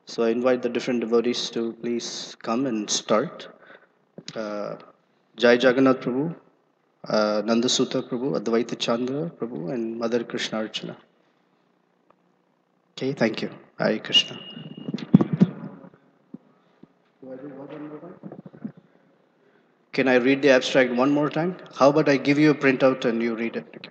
So I invite the different devotees to please come and start. Uh, Jai Jagannath Prabhu, Nanda Suta Prabhu, Advaita Chandra Prabhu, and Mother Krishna Archana. Okay, thank you. Hare Krishna. Can I read the abstract one more time? How about I give you a printout and you read it? Okay.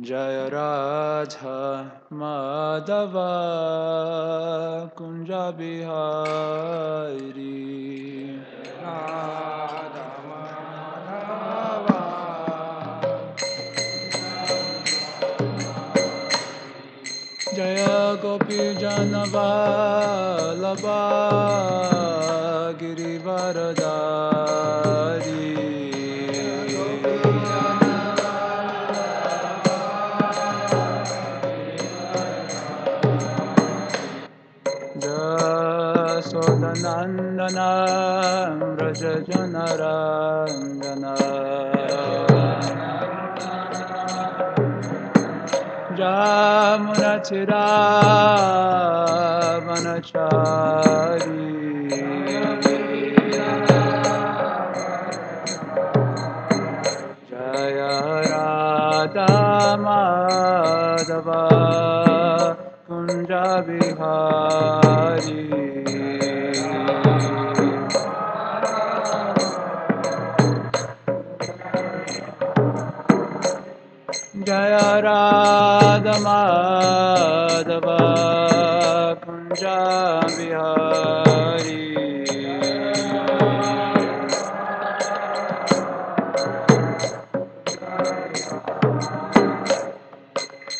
Jaya Radha Madhava Kunja Bihari Radha Madhava Jaya Gopi Janavalabha Jasodanandana Vraja Janarandana Jamunachira Vanachari Jaya Radha Madhava Kunja Bihari Jaya Radha Madhava Kunja Bihari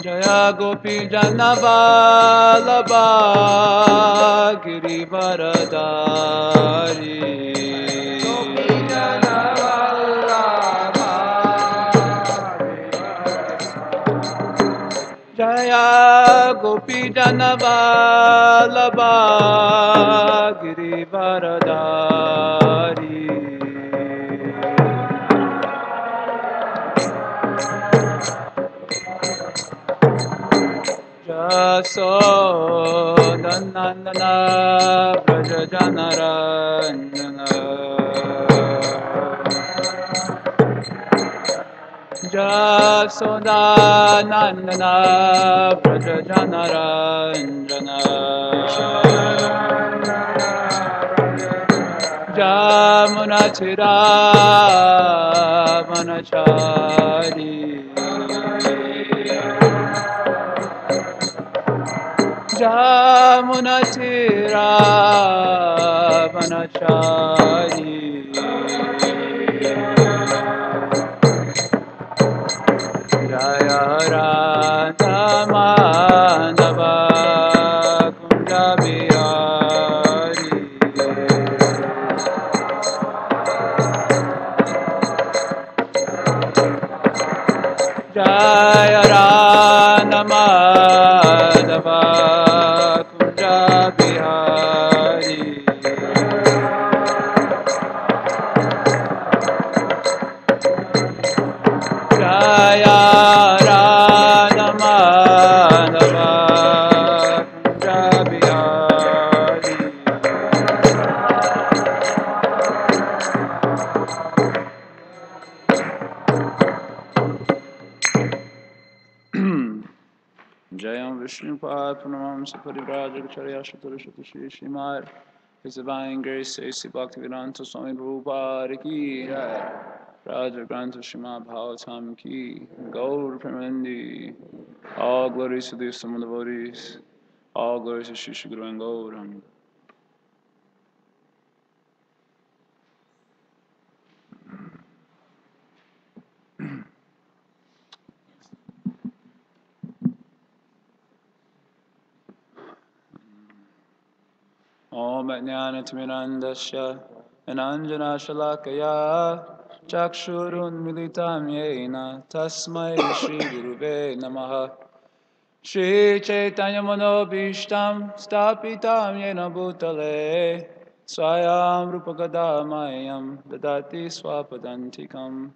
Jaya Gopi Janavalabha Girivaradari Gopi Janavalabha Jaya Gopi Janavalabha Girivaradari Jasodanandana Vraja Janarandana Jasodanandana Vraja Janarandana Jamunachira Vanachari Jamunachira Vanachari Jaya Radha Madhava Kunja Bihari Jaya Radha Madhava Kunja Bihari Jaya Radha Prabhupada Pranam Saparivrajacharya Shaturashatushi Shimar His Divine Grace Sesi Bhaktivedanta Swami Prabhupada Ki Jai Raja Granta Shima Bhavatam Ki Gaur Premendi All glories to the Summon devotees, all glories to Shri Shri Guru and Gauranga. Om Jnanatimirandasya Ananjana Shalakaya Chakshurun Militam Yena Tasmai Shri Guruve Namaha Shri Chaitanya Manobishtam Stapitam Yena Bhutale Swayam Rupagadam Dadati Swapadantikam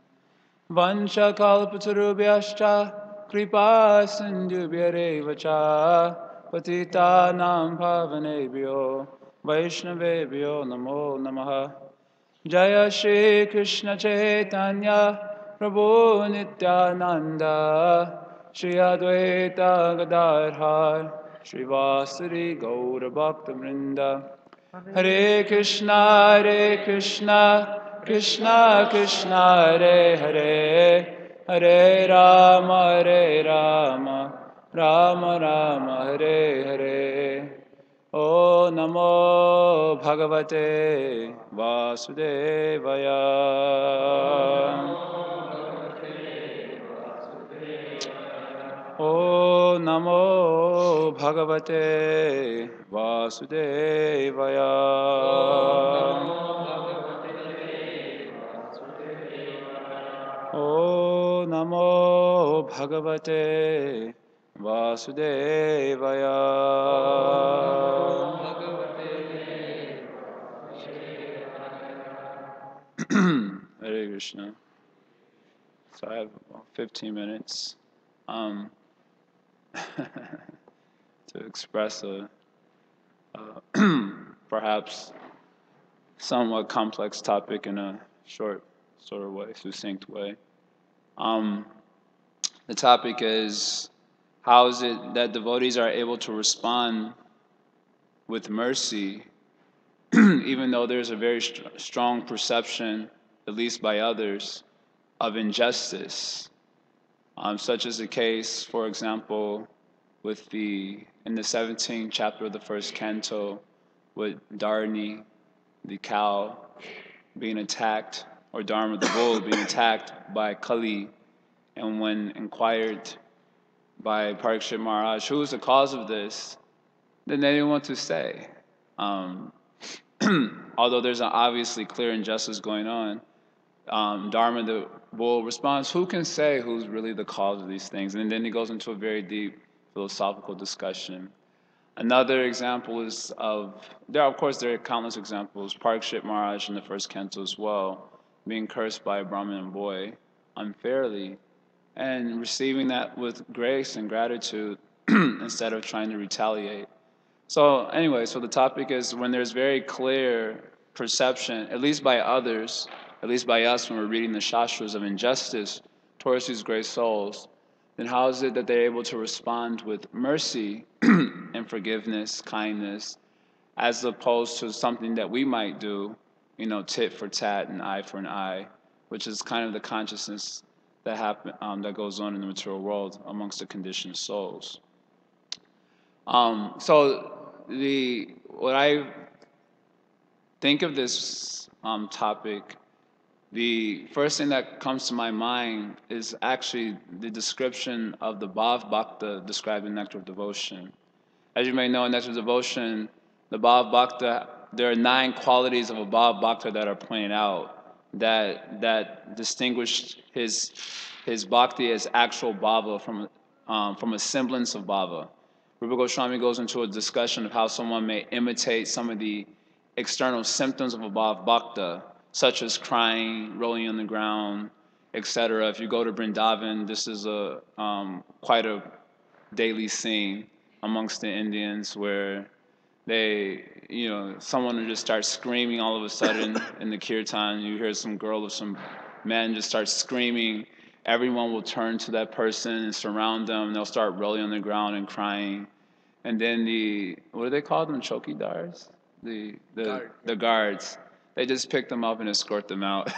Vanchakalpatarubhyascha Kripa Sindhubhyareva cha Patitanam Pavanebhyo Vaishnavebhyo Namo Namaha Jaya Shri Krishna Chaitanya Prabhu Nityananda Shri Advaita Gadadhar Shri Vasari Gaura Bhakta Vrinda Hare Krishna, Krishna Krishna, Hare Hare, Hare Rama, Rama Rama, Hare Hare. O Namo Bhagavate Vasudevaya. O Namo Bhagavate Vasudevaya. O Namo Bhagavate Vasudevaya. Hare Krishna. So I have about 15 minutes to express a perhaps somewhat complex topic in a short sort of way, succinct way. The topic is, how is it that devotees are able to respond with mercy even though there's a very strong perception, at least by others, of injustice, such as the case, for example, with in the 17th chapter of the first canto, with Dharani, the cow, being attacked, or Dharma, the bull, being attacked by Kali, and when inquired by Parikshit Maharaj, who is the cause of this, then they didn't want to say. Although there's an obviously clear injustice going on, Dharma, the bull, responds, who can say who's really the cause of these things? And then he goes into a very deep philosophical discussion. Another example is there are countless examples, Parikshit Maharaj in the first canto as well, being cursed by a Brahmin boy unfairly, and receiving that with grace and gratitude instead of trying to retaliate. So anyway, so the topic is, when there's very clear perception, at least by others, at least by us when we're reading the Shastras, of injustice towards these great souls, then how is it that they're able to respond with mercy and forgiveness, kindness, as opposed to something that we might do, tit for tat and eye for an eye, which is kind of the consciousness that that goes on in the material world amongst the conditioned souls. So what I think of this topic, the first thing that comes to my mind is actually the description of the Bhav Bhakta described in Nectar of Devotion. As you may know, in Nectar of Devotion, the Bhav Bhakta, there are 9 qualities of a Bhav Bhakta that are pointed out that distinguish his bhakti as actual bhava from a semblance of bhava. Rupa Goswami goes into a discussion of how someone may imitate some of the external symptoms of a Bhav Bhakta, such as crying, rolling on the ground, etc. If you go to Vrindavan, this is quite a daily scene amongst the Indians, where someone will just start screaming all of a sudden in the kirtan. You hear some girl or some man just start screaming. Everyone will turn to that person and surround them. They'll start rolling on the ground and crying. and then what do they call them? Chokidars? The guards. They just pick them up and escort them out.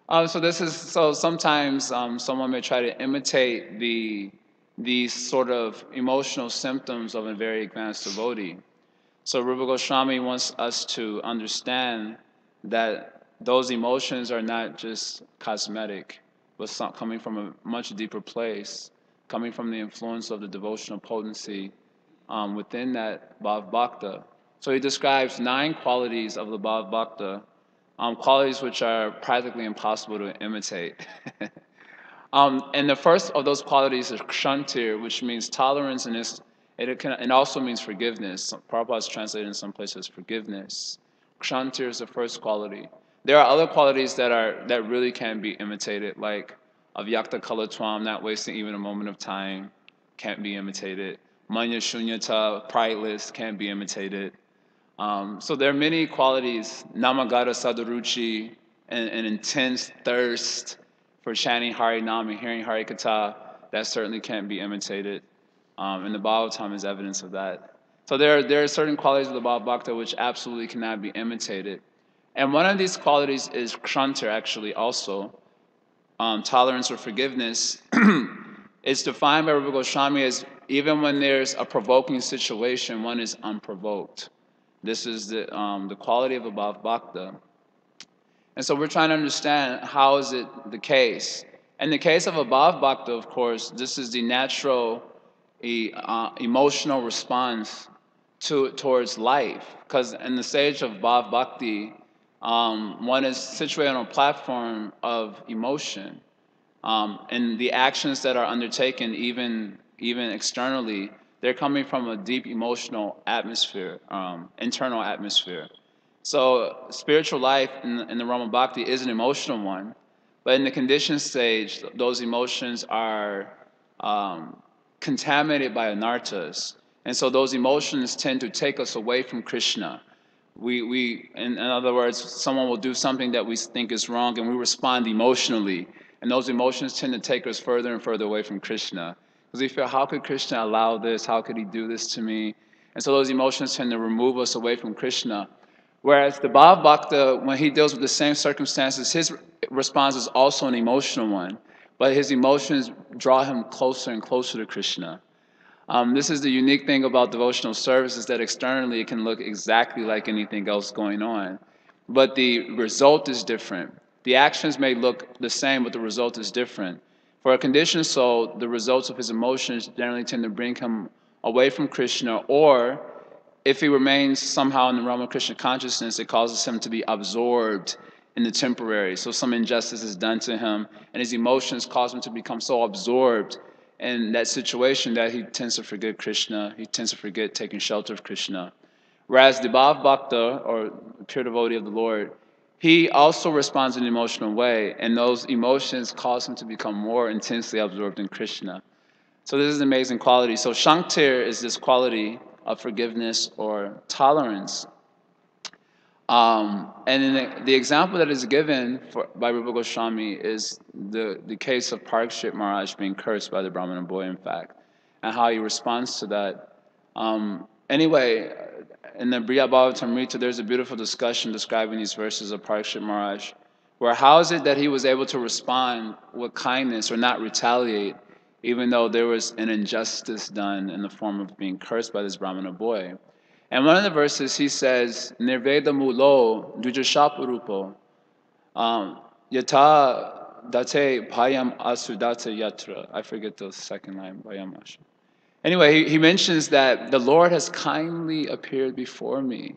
So sometimes someone may try to imitate these sort of emotional symptoms of a very advanced devotee. So Rupa Goswami wants us to understand that those emotions are not just cosmetic, but coming from a much deeper place, coming from the influence of the devotional potency within that Bhav Bhakta. So he describes 9 qualities of the Bhav Bhakta, qualities which are practically impossible to imitate. And the first of those qualities is kshantir, which means tolerance, and it also means forgiveness. Prabhupada is translated in some places forgiveness. Kshantir is the first quality. There are other qualities that really can be imitated, like avyakta kalatvam, not wasting even a moment of time, can't be imitated. Manya shunyata, prideless, can't be imitated. So there are many qualities, namagata sadaruchi, an intense thirst for chanting Hari Nam and hearing Hari Katha, that certainly can't be imitated. And the Bhagavatam is evidence of that. So there are certain qualities of the Bhava Bhakta which absolutely cannot be imitated. And one of these qualities is kshantir, actually, also. Tolerance or forgiveness is defined by Rupa Goswami as even when there's a provoking situation, one is unprovoked. This is the quality of a Bhava Bhakta. And so we're trying to understand how is it the case. In the case of a Bhav Bhakta, of course, this is the natural emotional response towards life. Because in the stage of Bhav Bhakti, one is situated on a platform of emotion. And the actions that are undertaken, even externally, they're coming from a deep emotional atmosphere, internal atmosphere. So spiritual life in the realm of bhakti is an emotional one, but in the conditioned stage, those emotions are contaminated by anarthas, and so those emotions tend to take us away from Krishna. In other words, someone will do something that we think is wrong, and we respond emotionally, and those emotions tend to take us further and further away from Krishna, because we feel, how could Krishna allow this? How could he do this to me? And so those emotions tend to remove us away from Krishna. Whereas the Bhav Bhakta, when he deals with the same circumstances, his response is also an emotional one, but his emotions draw him closer and closer to Krishna. This is the unique thing about devotional service, is that externally it can look exactly like anything else going on, but the result is different. The actions may look the same, but the result is different. For a conditioned soul, the results of his emotions generally tend to bring him away from Krishna, or if he remains somehow in the realm of Krishna consciousness, it causes him to be absorbed in the temporary. So some injustice is done to him, and his emotions cause him to become so absorbed in that situation that he tends to forget Krishna. He tends to forget taking shelter of Krishna. Whereas the Bhav Bhakta, or pure devotee of the Lord, he also responds in an emotional way, and those emotions cause him to become more intensely absorbed in Krishna. So this is an amazing quality. So Shanktir is this quality of forgiveness or tolerance. And in the example that is given by Rupa Goswami is the case of Parikshit Maharaj being cursed by the Brahmana boy, in fact, and how he responds to that. Anyway, in the Briya Bhagavatamrita, there's a beautiful discussion describing these verses of Parikshit Maharaj, where how is it that he was able to respond with kindness or not retaliate, even though there was an injustice done in the form of being cursed by this Brahmana boy. And one of the verses he says, Nirveda mulo dujashaparupo yata date bhayam asudata yatra. I forget the second line, bhayam asudata. Anyway, he mentions that the Lord has kindly appeared before me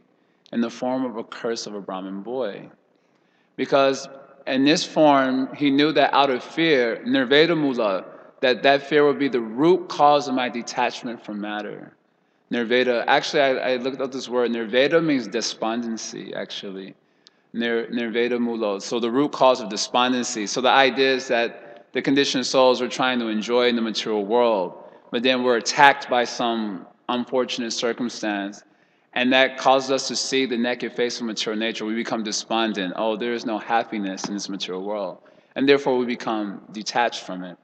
in the form of a curse of a Brahmin boy. Because in this form, he knew that out of fear, nirveda mula, that fear would be the root cause of my detachment from matter. Nirveda, actually, I looked up this word. Nirveda means despondency, actually. Nirveda mula, so the root cause of despondency. So the idea is that the conditioned souls are trying to enjoy in the material world, but then we're attacked by some unfortunate circumstance, and that causes us to see the naked face of material nature. We become despondent. Oh, there is no happiness in this material world. And therefore, we become detached from it.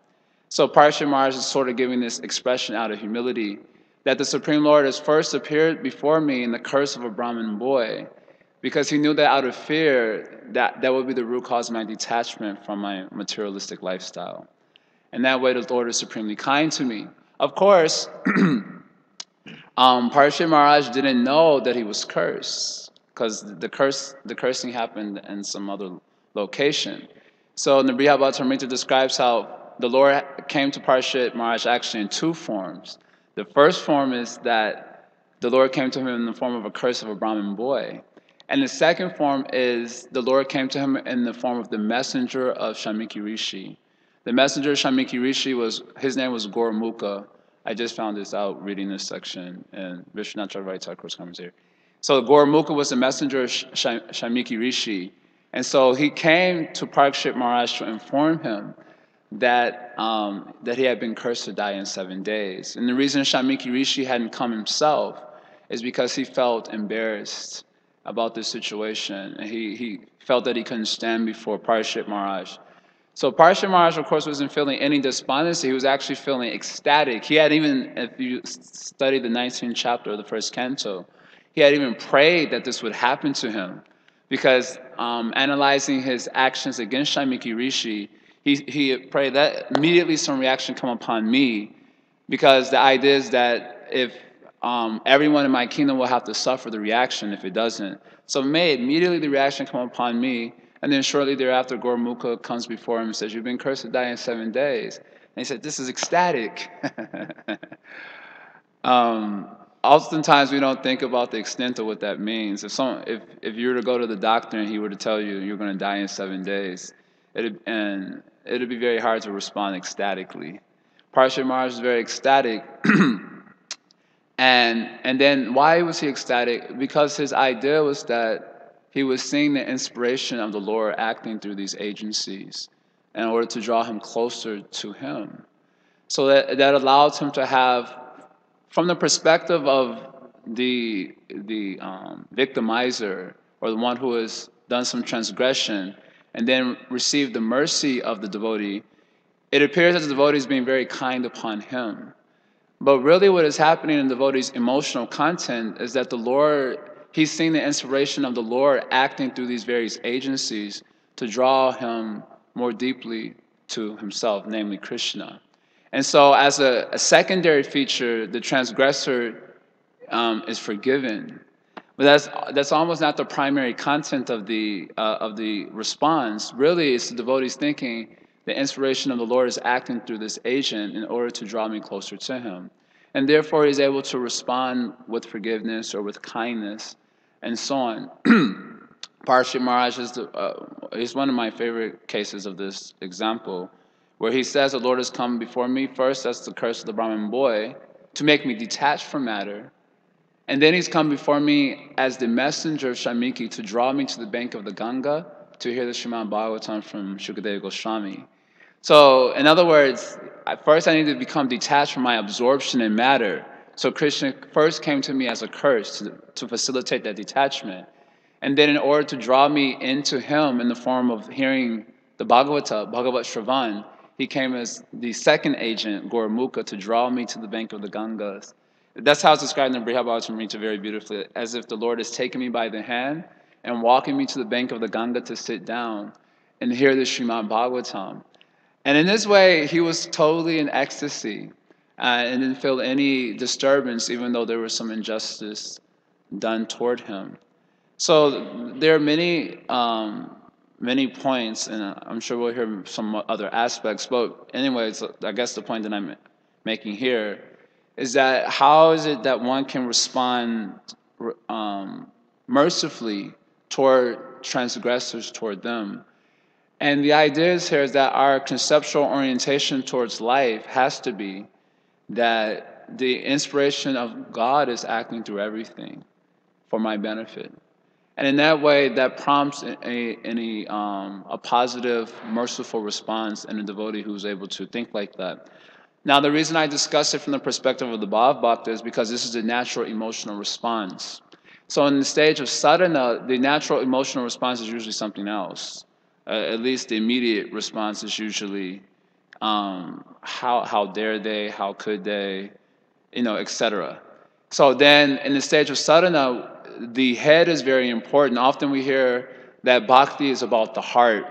So Parikshit Maharaj is sort of giving this expression out of humility, that the Supreme Lord has first appeared before me in the curse of a Brahmin boy, because he knew that out of fear, that would be the root cause of my detachment from my materialistic lifestyle. And that way the Lord is supremely kind to me. Of course, Parashit Maharaj didn't know that he was cursed, because the cursing happened in some other location. So the Brihabhatamrita describes how the Lord came to Parashit Maharaj actually in two forms. The first form is that the Lord came to him in the form of a curse of a Brahmin boy. And the second form is the Lord came to him in the form of the messenger of Shamiki Rishi. The messenger of Shamiki Rishi his name was Gaurmukha. I just found this out reading this section in Vishwanath Chakravarti Thakur's commentary. So Gaurmukha was the messenger of Shamiki Rishi. And so he came to Parikshit Maharaj to inform him that he had been cursed to die in 7 days. And the reason Shamiki Rishi hadn't come himself is because he felt embarrassed about this situation. And he felt that he couldn't stand before Parikshit Maharaj. So Parikshit Maharaj, of course, wasn't feeling any despondency. He was actually feeling ecstatic. He had even, if you study the 19th chapter of the first canto, he had even prayed that this would happen to him. Because analyzing his actions against Shamiki Rishi, he prayed that immediately some reaction come upon me, because the idea is that if everyone in my kingdom will have to suffer the reaction if it doesn't. So may immediately the reaction come upon me, and then shortly thereafter Gaurmukha comes before him and says, "You've been cursed to die in 7 days." And he said, "This is ecstatic." Oftentimes we don't think about the extent of what that means. If you were to go to the doctor and he were to tell you you're going to die in 7 days, it'd be very hard to respond ecstatically. Parashit Maharaj was very ecstatic. And then why was he ecstatic? Because his idea was that he was seeing the inspiration of the Lord acting through these agencies in order to draw him closer to him. So that allowed him to have, from the perspective of the victimizer, or the one who has done some transgression and then received the mercy of the devotee, it appears that the devotee is being very kind upon him. But really what is happening in the devotee's emotional content is that the Lord, he's seeing the inspiration of the Lord acting through these various agencies to draw him more deeply to himself, namely Krishna. And so as a secondary feature, the transgressor is forgiven. But that's almost not the primary content of the response. Really, it's the devotee's thinking, the inspiration of the Lord is acting through this agent in order to draw me closer to him. And therefore, he's able to respond with forgiveness or with kindness and so on. Parashit Maharaj is one of my favorite cases of this example, where he says, "The Lord has come before me first, that's the curse of the Brahmin boy, to make me detached from matter. And then he's come before me as the messenger of Shamiki to draw me to the bank of the Ganga to hear the Srimad Bhagavatam from Shukadeva Goswami." So, in other words, first I need to become detached from my absorption in matter. So Krishna first came to me as a curse to facilitate that detachment. And then in order to draw me into him in the form of hearing the Bhagavad Shravan, he came as the second agent, Gaurmukha, to draw me to the bank of the Gangas. That's how it's described in the Brihabhatamrita very beautifully, as if the Lord is taking me by the hand and walking me to the bank of the Ganga to sit down and hear the Srimad Bhagavatam. And in this way, he was totally in ecstasy and didn't feel any disturbance, even though there was some injustice done toward him. So there are many points, and I'm sure we'll hear some other aspects. But anyways, I guess the point that I'm making here is that how is it that one can respond mercifully toward transgressors, toward them? And the idea here is that our conceptual orientation towards life has to be that the inspiration of God is acting through everything for my benefit. And in that way, that prompts a positive, merciful response in a devotee who's able to think like that. Now, the reason I discuss it from the perspective of the Bhav Bhakta is because this is a natural emotional response. So in the stage of sadhana, the natural emotional response is usually something else. At least the immediate response is usually, how dare they, how could they? etc. So then in the stage of sadhana, the head is very important. Often we hear that bhakti is about the heart,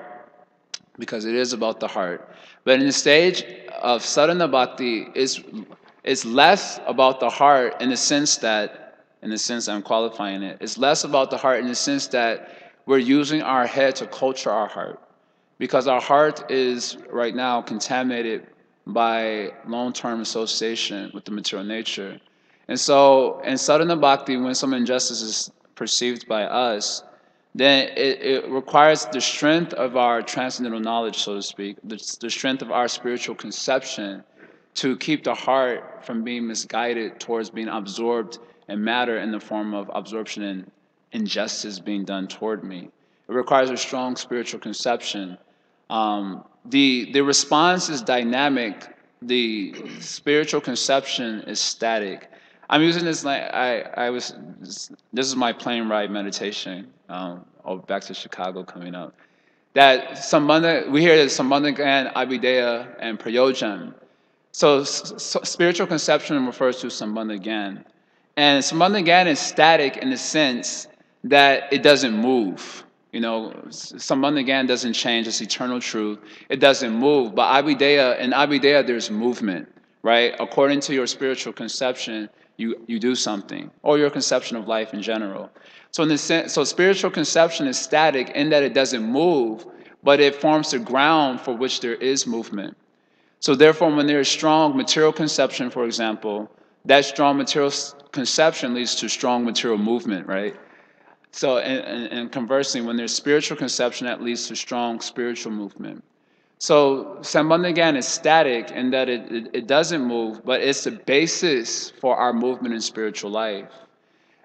because it is about the heart. But in the stage of sadhana bhakti, it's less about the heart in the sense I'm qualifying it, it's less about the heart in the sense that we're using our head to culture our heart. Because our heart is right now contaminated by long-term association with the material nature. And so in sadhana bhakti, when some injustice is perceived by us, then it requires the strength of our transcendental knowledge, so to speak, the strength of our spiritual conception to keep the heart from being misguided towards being absorbed in matter in the form of absorption and injustice being done toward me. It requires a strong spiritual conception. The response is dynamic. The spiritual conception is static. I'm using this like this is my plane ride meditation. Back to Chicago coming up. That Sambandha, we hear that Sambandha Gyan, Abhideya, and Prayojan. So spiritual conception refers to Sambandha Gyan. And Sambandha Gyan is static in the sense that it doesn't move. Sambandha Gyan doesn't change, it's eternal truth. It doesn't move. But in Abhideya, there's movement, right? According to your spiritual conception, you do something, or your conception of life in general. So spiritual conception is static in that it doesn't move, but it forms the ground for which there is movement. So therefore, when there is strong material conception, for example, that strong material conception leads to strong material movement, right? So, and conversely, when there's spiritual conception, that leads to strong spiritual movement. So, Sambandha Gyan is static in that it doesn't move, but it's the basis for our movement in spiritual life.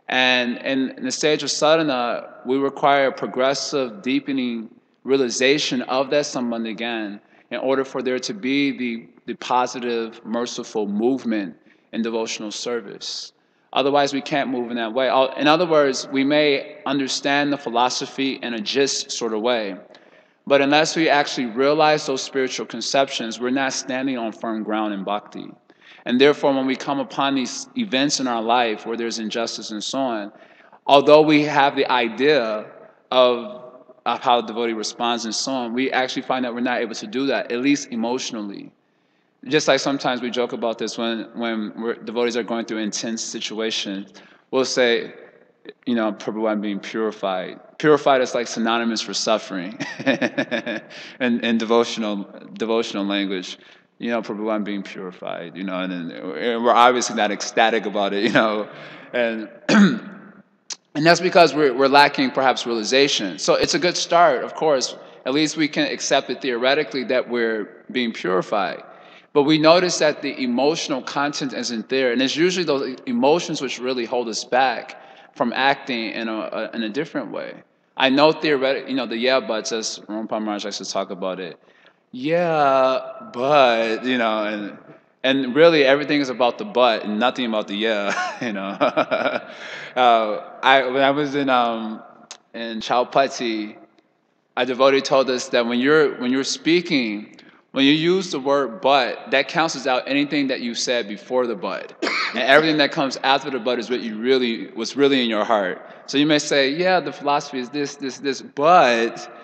And in the stage of sadhana, we require progressive, deepening realization of that Sambandha Gyan in order for there to be the positive, merciful movement in devotional service. Otherwise, we can't move in that way. In other words, we may understand the philosophy in a gist sort of way, but unless we actually realize those spiritual conceptions, we're not standing on firm ground in bhakti. And therefore, when we come upon these events in our life where there's injustice and so on, although we have the idea of how the devotee responds and so on, we actually find that we're not able to do that, at least emotionally. Just like sometimes we joke about this when devotees are going through intense situations, we'll say, Prabhu, I'm being purified. Purified is like synonymous for suffering in devotional language. Prabhu, I'm being purified, and we're obviously not ecstatic about it, and and that's because we're lacking perhaps realization. So it's a good start, of course. At least we can accept it theoretically that we're being purified. But we notice that the emotional content isn't there. And it's usually those emotions which really hold us back from acting in a different way. I know theoretically, the yeah buts, as Rampa Maharaj likes to talk about it. Yeah, but, and really everything is about the but and nothing about the yeah, when I was in Chaupati, a devotee told us that when you're speaking, when you use the word but, that cancels out anything that you said before the but. And everything that comes after the but is what's really in your heart. So you may say, yeah, the philosophy is this, but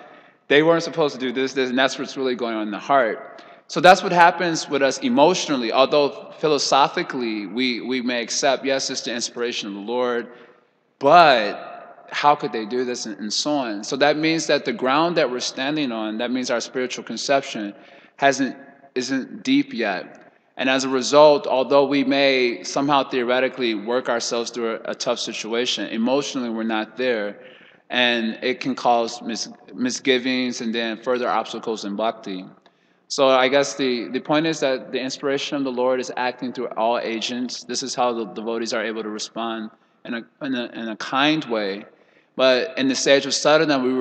they weren't supposed to do this, and that's what's really going on in the heart. So that's what happens with us emotionally. Although philosophically we may accept, yes, it's the inspiration of the Lord, but how could they do this, and so on. So that means that the ground that we're standing on, that means our spiritual conception isn't deep yet. And as a result, although we may somehow theoretically work ourselves through a tough situation, emotionally we're not there. And it can cause misgivings and then further obstacles in bhakti. So I guess the point is that the inspiration of the Lord is acting through all agents. This is how the devotees are able to respond in a kind way. But in the stage of sadhana, we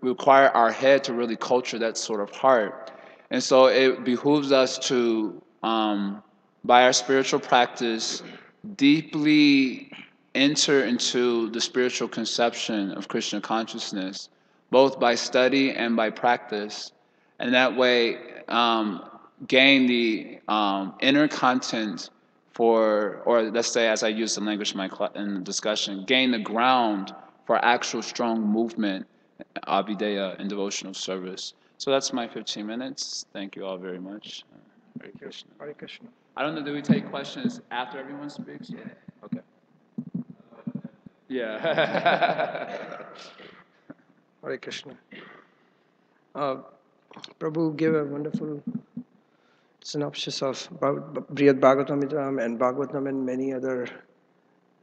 require our head to really culture that sort of heart. And so it behooves us to, by our spiritual practice, deeply enter into the spiritual conception of Krishna consciousness, both by study and by practice. And that way, gain the inner content or let's say, as I use the language in in the discussion, gain the ground for actual strong movement, abhideya, and devotional service. So that's my 15 minutes. Thank you all very much. Hare Krishna. Hare Krishna. I don't know, do we take questions after everyone speaks? Okay. Yeah. Hare Krishna. Prabhu gave a wonderful synopsis of Brihad Bhagavatam and Bhagavatam and many other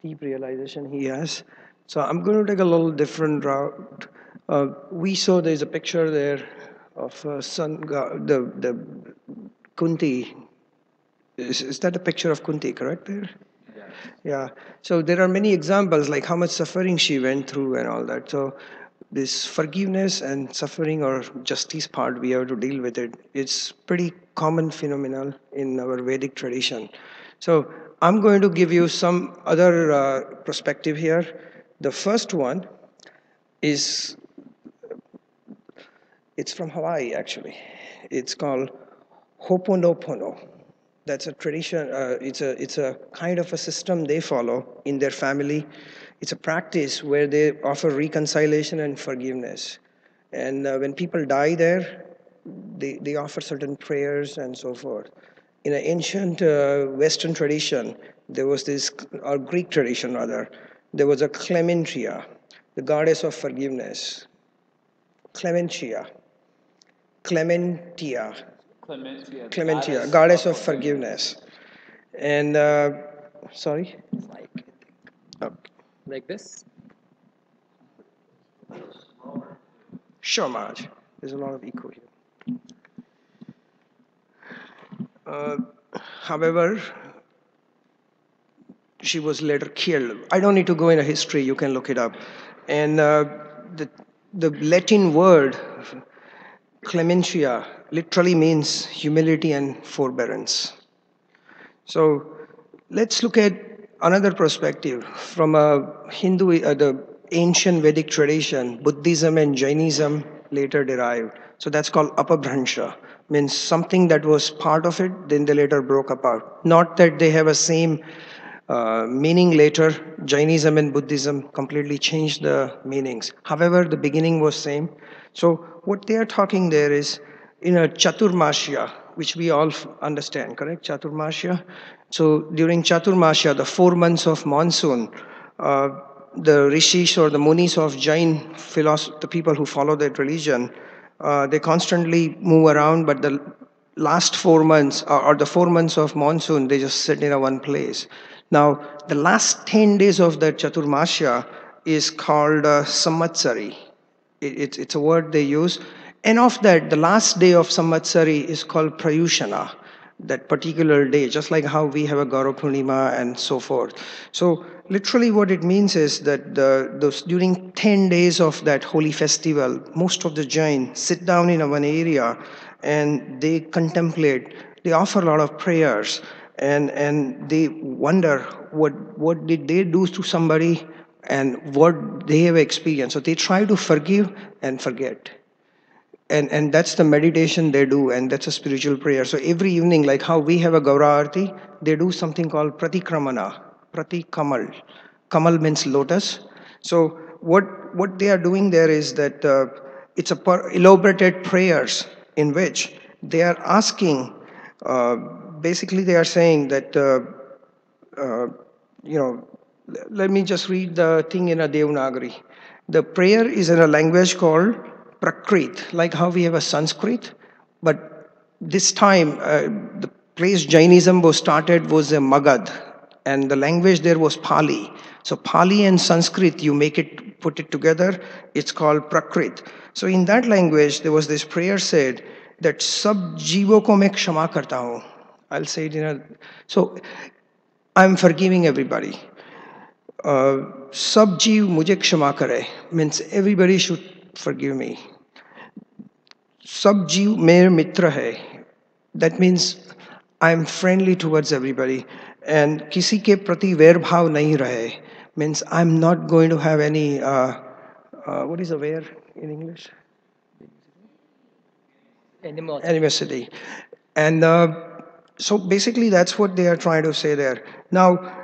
deep realization he has. So I'm going to take a little different route. We saw there's a picture there of the Kunti. Is that a picture of Kunti, correct there? Yeah. So there are many examples like how much suffering she went through and all that. So this forgiveness and suffering or justice part, we have to deal with it. It's pretty common phenomenon in our Vedic tradition. So I'm going to give you some other perspective here. The first one is, it's from Hawaii actually. It's called Ho'oponopono. That's a tradition. It's a kind of a system they follow in their family. It's a practice where they offer reconciliation and forgiveness. And when people die there, they offer certain prayers and so forth. In an ancient Western tradition, there was this, or Greek tradition rather, there was a Clementia, the goddess of forgiveness. Clementia. Clementia. Clementia, goddess of forgiveness. And, sorry? Oh. Like this? Sure, Maharaj. There's a lot of echo here. However, she was later killed. I don't need to go into history, you can look it up. And the Latin word, clementia, literally means humility and forbearance. So let's look at another perspective from a Hindu, the ancient Vedic tradition. Buddhism and Jainism later derived. So that's called apabhransha, means something that was part of it, then they later broke apart. Not that they have a same meaning later. Jainism and Buddhism completely changed the meanings. However, the beginning was same. So what they are talking there is in a Chaturmasya, which we all understand, correct? Chaturmasya. So during Chaturmasya, the 4 months of monsoon, the rishis or the munis of Jain philosophy, the people who follow that religion, they constantly move around, but the last 4 months or the 4 months of monsoon, they just sit in a one place. Now, the last 10 days of the Chaturmasya is called Samvatsari. It's a word they use. And of that, the last day of Samvatsari is called Prayushana, that particular day, just like how we have a Gaurav Purnima and so forth. So literally what it means is that those during 10 days of that holy festival, most of the Jain sit down in a one area and they contemplate, they offer a lot of prayers, and they wonder what did they do to somebody and what they have experienced. So they try to forgive and forget. And that's the meditation they do, and that's a spiritual prayer. So every evening, like how we have a Gaura Arati, they do something called Pratikramana, Pratikamal. Kamal means lotus. So what they are doing there is that it's elaborated prayers in which they are asking, basically they are saying that, you know, let me just read the thing in a Devanagari. The prayer is in a language called Prakrit, like how we have a Sanskrit, but this time the place Jainism was started was a Magad, and the language there was Pali. So Pali and Sanskrit, you put it together, it's called Prakrit. So in that language, there was this prayer said that Sab Jeevo ko main kshama karta hu. I'll say it in a, so I'm forgiving everybody. Sab jeev mujhe kshama kare means everybody should forgive me. Sab jeev mere mitra hai. That means I'm friendly towards everybody. And kisi ke prati vair bhav nahi rahe means I'm not going to have any, what is a vair in English? Animosity. Animosity. And So basically, that's what they are trying to say there. Now,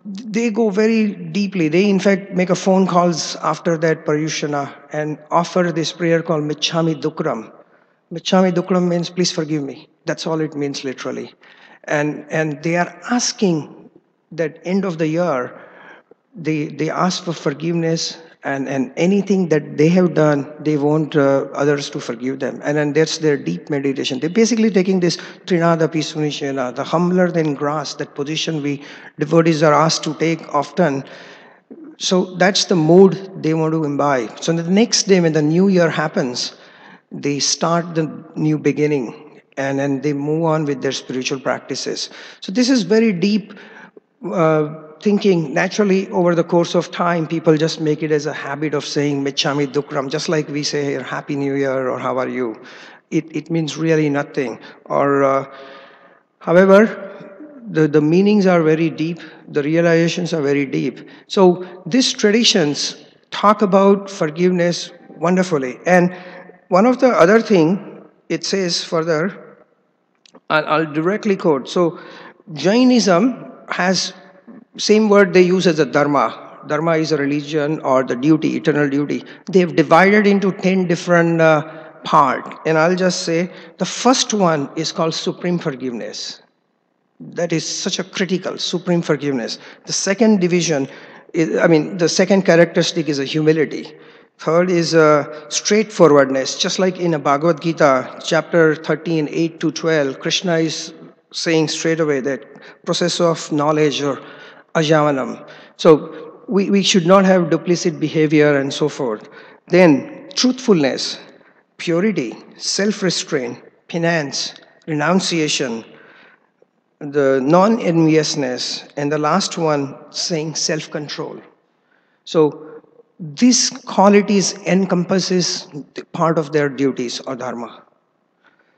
they go very deeply. They, in fact, make a phone calls after that Paryushana and offer this prayer called Michhami Dukram. Michhami Dukram means please forgive me. That's all it means literally. And they are asking that end of the year, they ask for forgiveness, and anything that they have done, they want others to forgive them. And then that's their deep meditation. They're basically taking this Trinada Pisunishena, the humbler than grass, that position we devotees are asked to take often. So that's the mood they want to imbibe. So the next day when the new year happens, they start the new beginning, and then they move on with their spiritual practices. So this is very deep thinking. Naturally, over the course of time, people just make it as a habit of saying Michhami Dukram, just like we say here, Happy New Year or how are you? It means really nothing. Or, however, the meanings are very deep, the realizations are very deep. So these traditions talk about forgiveness wonderfully. And one of the other thing it says further, I'll directly quote. So Jainism has same word they use as a dharma. Dharma is a religion or the duty, eternal duty. They've divided into 10 different part. And I'll just say the first one is called supreme forgiveness. That is such a critical, supreme forgiveness. The second division, the second characteristic is a humility. Third is a straightforwardness. Just like in a Bhagavad Gita, chapter 13, 8 to 12, Krishna is saying straight away that process of knowledge or ajavanam. So we should not have duplicit behavior and so forth. Then truthfulness, purity, self-restraint, penance, renunciation, the non-enviousness, and the last one saying self-control. So these qualities encompasses part of their duties or dharma.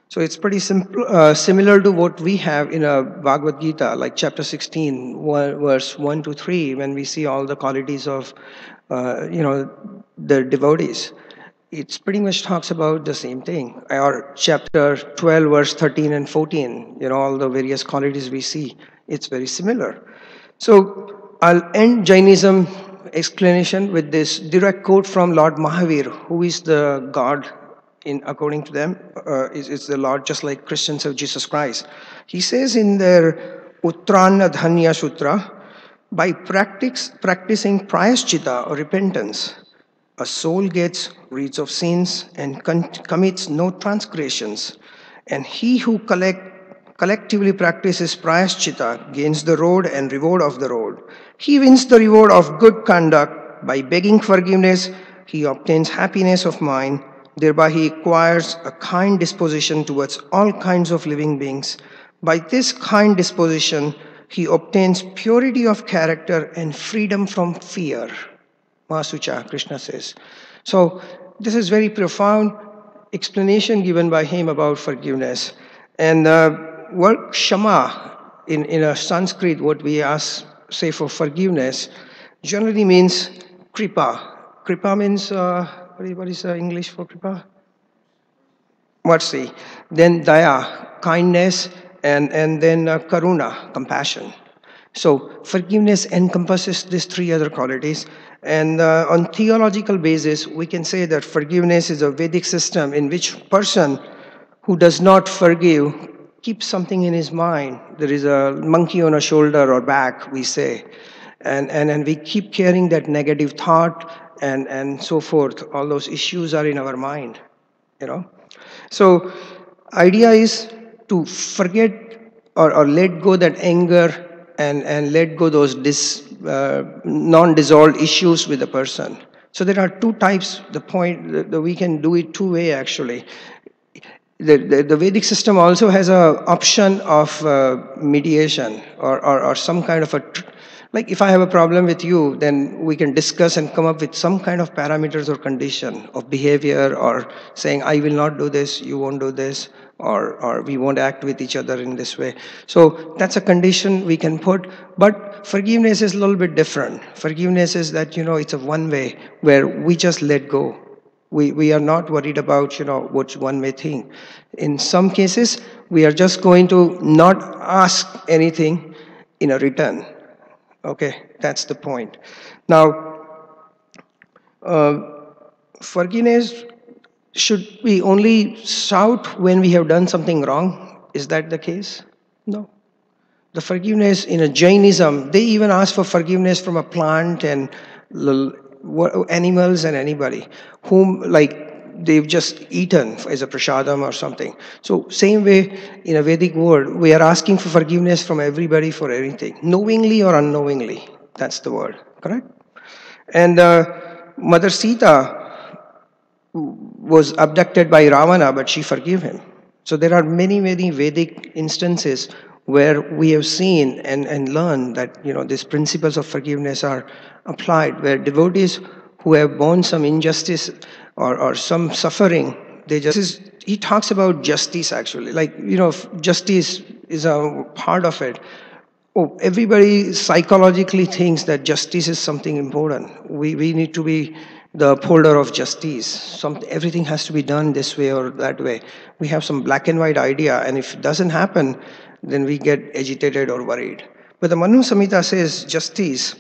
So it's pretty simple, similar to what we have in a Bhagavad Gita, like chapter 16, verse 1 to 3, when we see all the qualities of, the devotees. It's pretty much talks about the same thing. Or chapter 12, verse 13 and 14, all the various qualities we see, it's very similar. So I'll end Jainism explanation with this direct quote from Lord Mahavir, who is the God according to them, is the Lord, just like Christians have Jesus Christ. He says in their Uttarana Dhanya Sutra, by practicing prayaschitta or repentance, a soul gets rid of sins and commits no transgressions. And he who collectively practices prayaschitta gains the road and reward of the road. He wins the reward of good conduct. By begging forgiveness, he obtains happiness of mind. Thereby he acquires a kind disposition towards all kinds of living beings. By this kind disposition, he obtains purity of character and freedom from fear. Masucha, Krishna says. So this is very profound explanation given by him about forgiveness. And word Shama in a Sanskrit, what we say for forgiveness, generally means kripa. Kripa means, what is English for kripa? Mercy. Then daya, kindness, and then karuna, compassion. So forgiveness encompasses these three other qualities. And on theological basis, we can say that forgiveness is a Vedic system in which person who does not forgive keeps something in his mind. There is a monkey on a shoulder or back, we say. And we keep carrying that negative thought and so forth. All those issues are in our mind, So idea is to forget or let go that anger and let go those non-dissolved issues with the person. So there are two types. The point that we can do it two way actually. The Vedic system also has an option of mediation or some kind of like if I have a problem with you, then we can discuss and come up with some kind of parameters or condition of behavior, or saying I will not do this, you won't do this, or we won't act with each other in this way. So that's a condition we can put. But forgiveness is a little bit different. Forgiveness is that, it's a one way where we just let go. We are not worried about, what one may think. In some cases, we are just going to not ask anything in a return. Okay, that's the point. Now, forgiveness, should we only shout when we have done something wrong? Is that the case? No. The forgiveness in a Jainism, they even ask for forgiveness from a plant and animals and anybody whom, like, they've just eaten as a prasadam or something. So same way in a Vedic world, we are asking for forgiveness from everybody for everything, knowingly or unknowingly. That's the word, correct? And Mother Sita was abducted by Ravana, but she forgave him. So there are many, many Vedic instances where we have seen and learned that, these principles of forgiveness are applied, where devotees who have borne some injustice or some suffering, he talks about justice actually. Like, justice is a part of it. Oh, everybody psychologically thinks that justice is something important. We need to be the upholder of justice. Everything has to be done this way or that way. We have some black and white idea, and if it doesn't happen, then we get agitated or worried. But the Manu Samhita says justice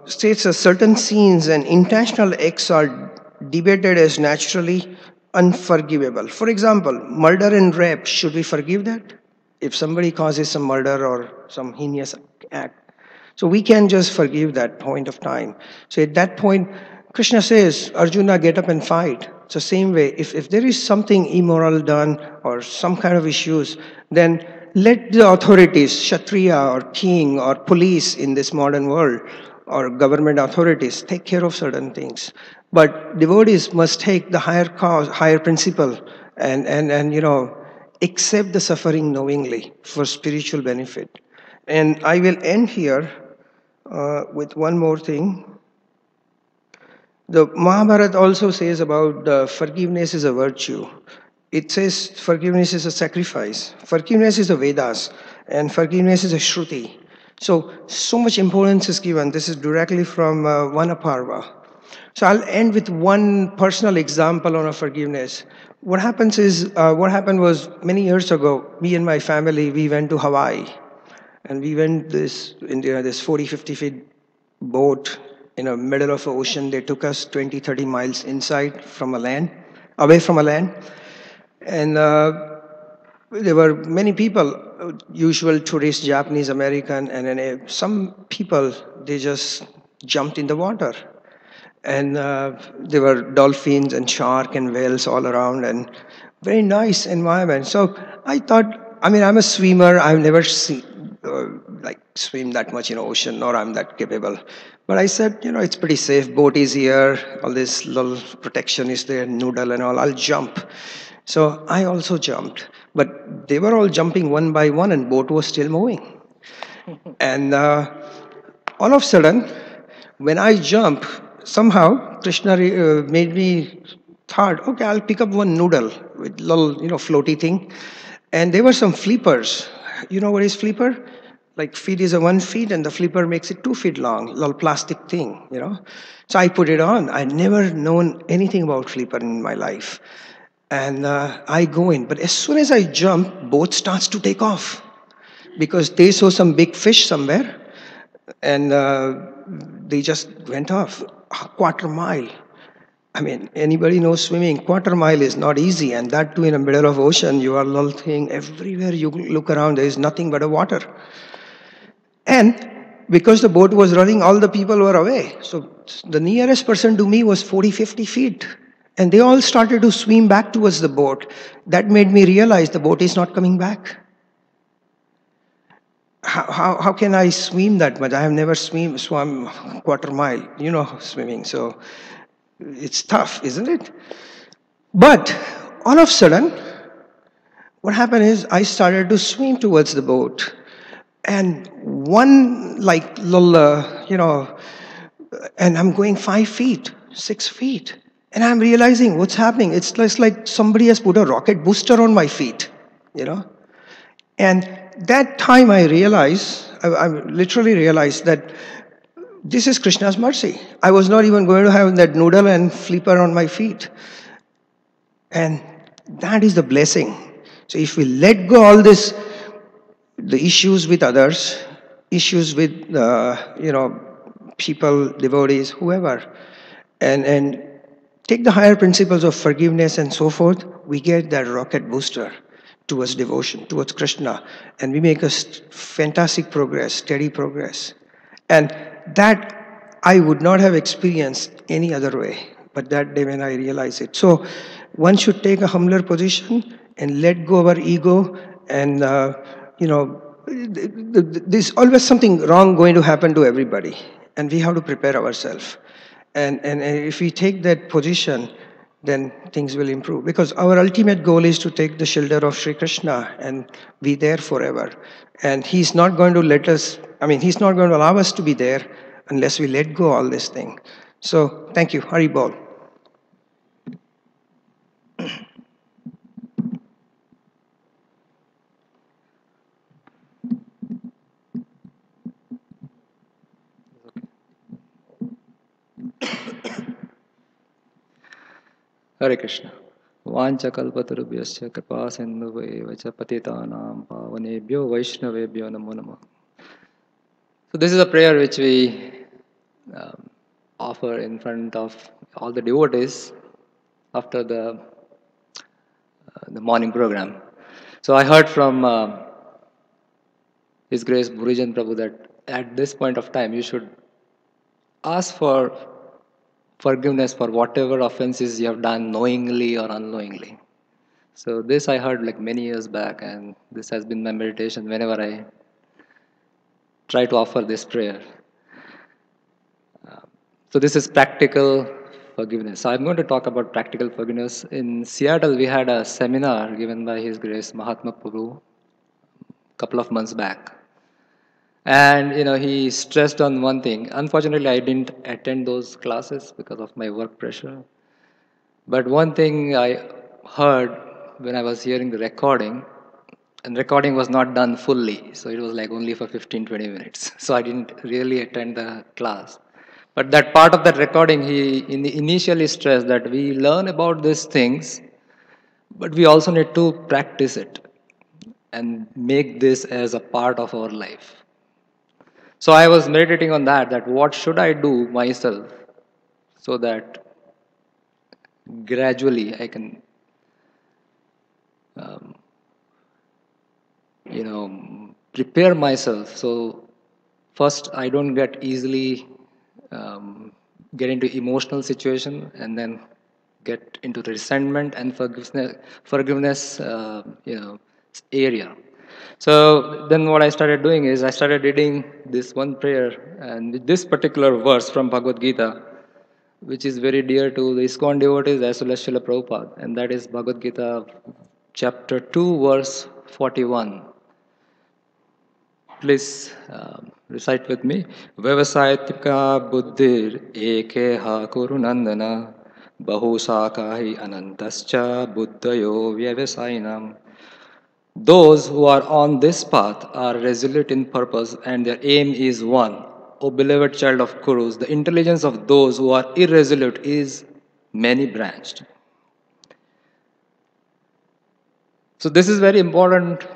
states that certain scenes and intentional acts are debated as naturally unforgivable. For example, murder and rape, should we forgive that? If somebody causes some murder or some heinous act. So we can just forgive that point of time. So at that point, Krishna says, Arjuna, get up and fight. So same way, if there is something immoral done or some kind of issues, then let the authorities, Kshatriya or king or police in this modern world, or government authorities, take care of certain things. But devotees must take the higher cause, higher principle, and accept the suffering knowingly for spiritual benefit. And I will end here with one more thing. The Mahabharata also says about forgiveness is a virtue. It says forgiveness is a sacrifice. Forgiveness is a Vedas, and forgiveness is a Shruti. So much importance is given. This is directly from Vanaparva. So I'll end with one personal example on a forgiveness. What happened was many years ago, me and my family, we went to Hawaii. And we went this 40, 50 feet boat in the middle of the ocean. They took us 20, 30 miles inside from a land, away from a land. And there were many people, usual tourists, Japanese, American, and then some people, they just jumped in the water. And there were dolphins and shark and whales all around, and very nice environment. So I thought, I'm a swimmer. I've never swim that much in ocean, nor I'm that capable. But I said, it's pretty safe. Boat is here. All this little protection is there, noodle and all. I'll jump. So I also jumped. But they were all jumping one by one, and boat was still moving. And all of a sudden, when I jump, somehow Krishna made me thought, okay, I'll pick up one noodle with little, floaty thing. And there were some flippers. You know what is flipper? Like feet is a 1 feet and the flipper makes it 2 feet long, little plastic thing, So I put it on. I'd never known anything about flipper in my life. And I go in. But as soon as I jump, boat starts to take off because they saw some big fish somewhere and they just went off. A quarter mile. Anybody knows swimming, quarter mile is not easy, and that too in the middle of ocean. You are little thing, everywhere you look around, there is nothing but a water. And because the boat was running, all the people were away. So the nearest person to me was 40, 50 feet. And they all started to swim back towards the boat. That made me realize the boat is not coming back. How can I swim that much? I have never swum quarter mile, swimming. So it's tough, isn't it? But all of a sudden, what happened is I started to swim towards the boat. And one little, and I'm going 5 feet, 6 feet. And I'm realizing what's happening. It's just like somebody has put a rocket booster on my feet, And that time I realized, I literally realized that This is Krishna's mercy. I was not even going to have that noodle and flipper on my feet. And that is the blessing. So if we let go all this, the issues with others, issues with people, devotees, whoever, and take the higher principles of forgiveness and so forth, we get that rocket booster towards devotion, towards Krishna, and we make a fantastic progress, steady progress. And that I would not have experienced any other way, but that day when I realized it. So one should take a humbler position and let go of our ego, and there's always something wrong going to happen to everybody, and we have to prepare ourselves. And if we take that position, then things will improve. Because our ultimate goal is to take the shelter of Sri Krishna and be there forever. And He's not going to let us, He's not going to allow us to be there unless we let go all this thing. So, thank you. Hari Bol. Hare Krishna. Vancha kalpatarubhyasya kripa sindhuve vacha patitanam pavanebhyo vaishnavebhyo namo namo. So this is a prayer which we offer in front of all the devotees after the morning program. So I heard from His Grace Burijan Prabhu that at this point of time you should ask for forgiveness for whatever offenses you have done knowingly or unknowingly. So this I heard like many years back, and this has been my meditation whenever I try to offer this prayer. So this is practical forgiveness. So I'm going to talk about practical forgiveness. In Seattle, we had a seminar given by His Grace Mahatma Prabhu a couple of months back. And he stressed on one thing. Unfortunately, I didn't attend those classes because of my work pressure. But one thing I heard when I was hearing the recording, and recording was not done fully, so it was like only for 15-20 minutes. So I didn't really attend the class. But that part of that recording, he initially stressed that we learn about these things, but we also need to practice it and make this as a part of our life. So I was meditating on that what should I do myself so that gradually I can, prepare myself. So first I don't get easily get into emotional situation and then get into resentment and forgiveness area. So then what I started doing is I started reading this one prayer, and this particular verse from Bhagavad Gita, which is very dear to the ISKCON devotees as well as Srila Prabhupada, and that is Bhagavad Gita chapter 2 verse 41. Please recite with me. Vyavasaitika buddhir ekeha kuru nandana bahusakahi anantascha buddhayo vyavasainam. Those who are on this path are resolute in purpose and their aim is one. O beloved child of Kurus, the intelligence of those who are irresolute is many-branched. So this is very important.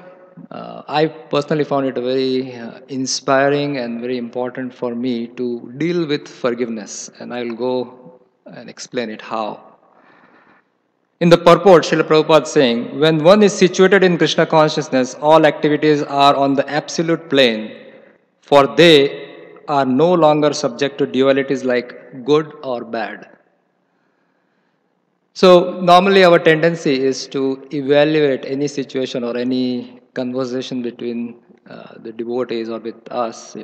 I personally found it very inspiring and very important for me to deal with forgiveness, and I will go and explain it how. In the purport, Srila Prabhupada is saying, when one is situated in Krishna consciousness, all activities are on the absolute plane, for they are no longer subject to dualities like good or bad. So normally our tendency is to evaluate any situation or any conversation between the devotees or with us,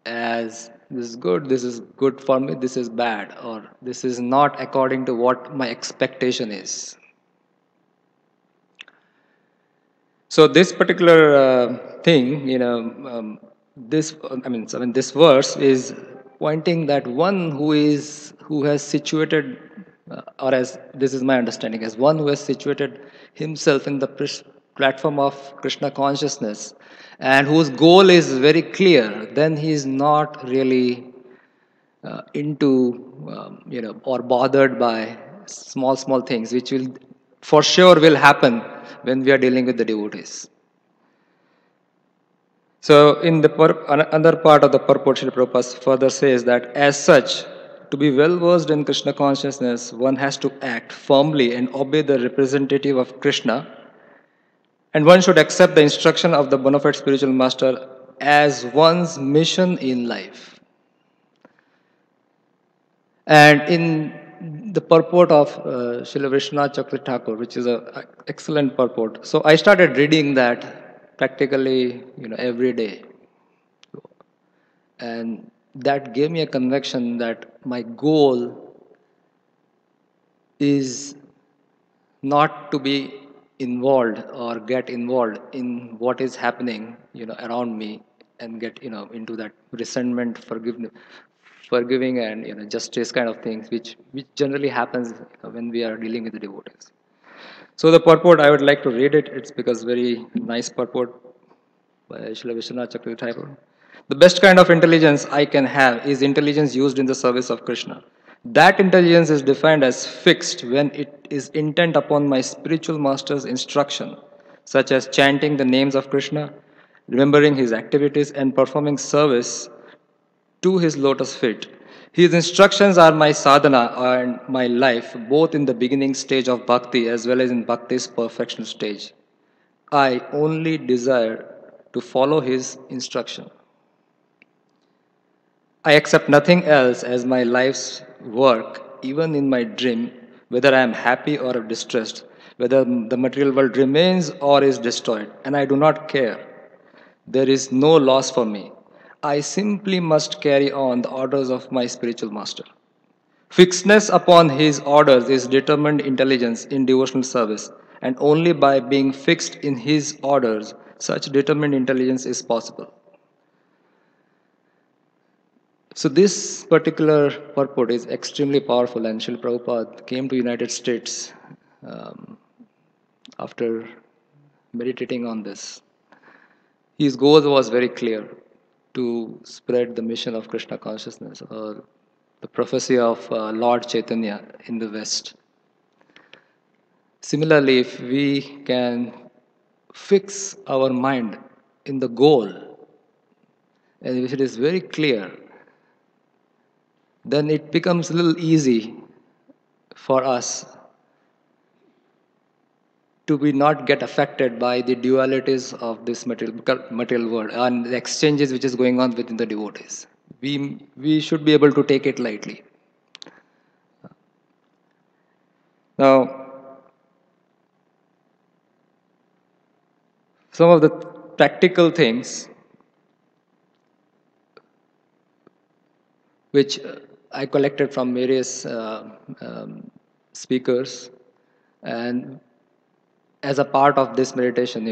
as this is good for me, this is bad, or this is not according to what my expectation is. So this particular thing, this verse is pointing that one who has situated, or as this is my understanding, as one who has situated himself in the platform of Krishna consciousness, and whose goal is very clear, then he is not really or bothered by small things, which will for sure will happen when we are dealing with the devotees. So, in the another part of the purport, Srila Prabhupada further says that as such, to be well versed in Krishna consciousness, one has to act firmly and obey the representative of Krishna, and one should accept the instruction of the bona fide spiritual master as one's mission in life. And in the purport of Srila Vishwanath Chakravarti Thakur, which is an excellent purport, so I started reading that practically, every day, and that gave me a conviction that my goal is not to be involved or get involved in what is happening, around me, and get, into that resentment, forgiving, and justice kind of things, which generally happens when we are dealing with the devotees. So the purport, I would like to read it. It's because very nice purport by Srila Vishwanath Chakravarti Thakur. The best kind of intelligence I can have is intelligence used in the service of Krishna. That intelligence is defined as fixed when it is intent upon my spiritual master's instruction, such as chanting the names of Krishna, remembering his activities, and performing service to his lotus feet. His instructions are my sadhana and my life, both in the beginning stage of bhakti as well as in bhakti's perfection stage. I only desire to follow his instruction. I accept nothing else as my life's work, even in my dream, whether I am happy or distressed, whether the material world remains or is destroyed, and I do not care. There is no loss for me. I simply must carry on the orders of my spiritual master. Fixedness upon his orders is determined intelligence in devotional service, and only by being fixed in his orders, such determined intelligence is possible. So this particular purport is extremely powerful, and Srila Prabhupada came to United States after meditating on this. His goal was very clear, to spread the mission of Krishna consciousness, or the prophecy of Lord Chaitanya in the West. Similarly, if we can fix our mind in the goal, and if it is very clear, then it becomes a little easy for us to be not get affected by the dualities of this material world and the exchanges which is going on within the devotees. We should be able to take it lightly. Now, some of the practical things which I collected from various speakers, and as a part of this meditation,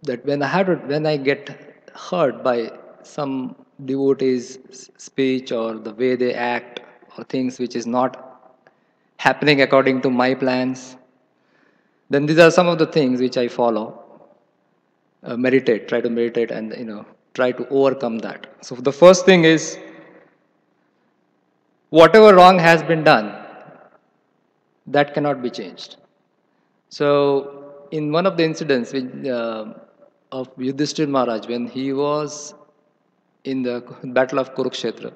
that when I get hurt by some devotee's speech or the way they act or things which is not happening according to my plans, then these are some of the things which I follow. Try to meditate, and try to overcome that. So the first thing is, whatever wrong has been done, that cannot be changed. So in one of the incidents of Yudhishthira Maharaj, when he was in the battle of Kurukshetra,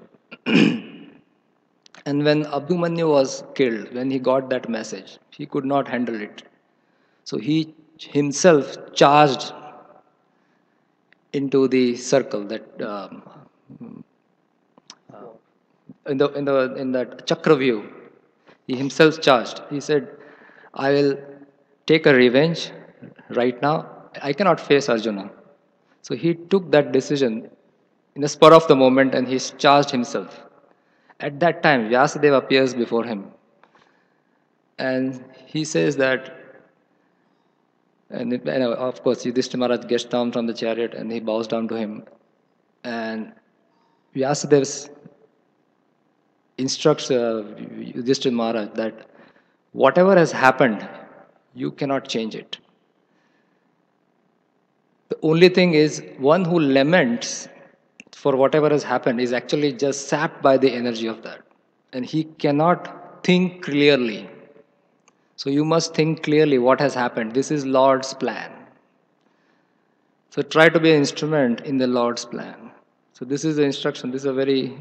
and when Abhimanyu was killed, when he got that message, he could not handle it. So he himself charged into the circle that in that Chakravyu, he himself charged. He said, "I will take a revenge right now. I cannot face Arjuna." So he took that decision in the spur of the moment, and he charged himself. At that time, Vyasadeva appears before him, and he says that, and of course, Yudhishthira Maharaj gets down from the chariot and he bows down to him, and Vyasadeva instructs Yudhishthira Maharaj that whatever has happened, you cannot change it. The only thing is, one who laments for whatever has happened is actually just sapped by the energy of that. And he cannot think clearly. So you must think clearly what has happened. This is Lord's plan. So try to be an instrument in the Lord's plan. So this is the instruction. This is a very,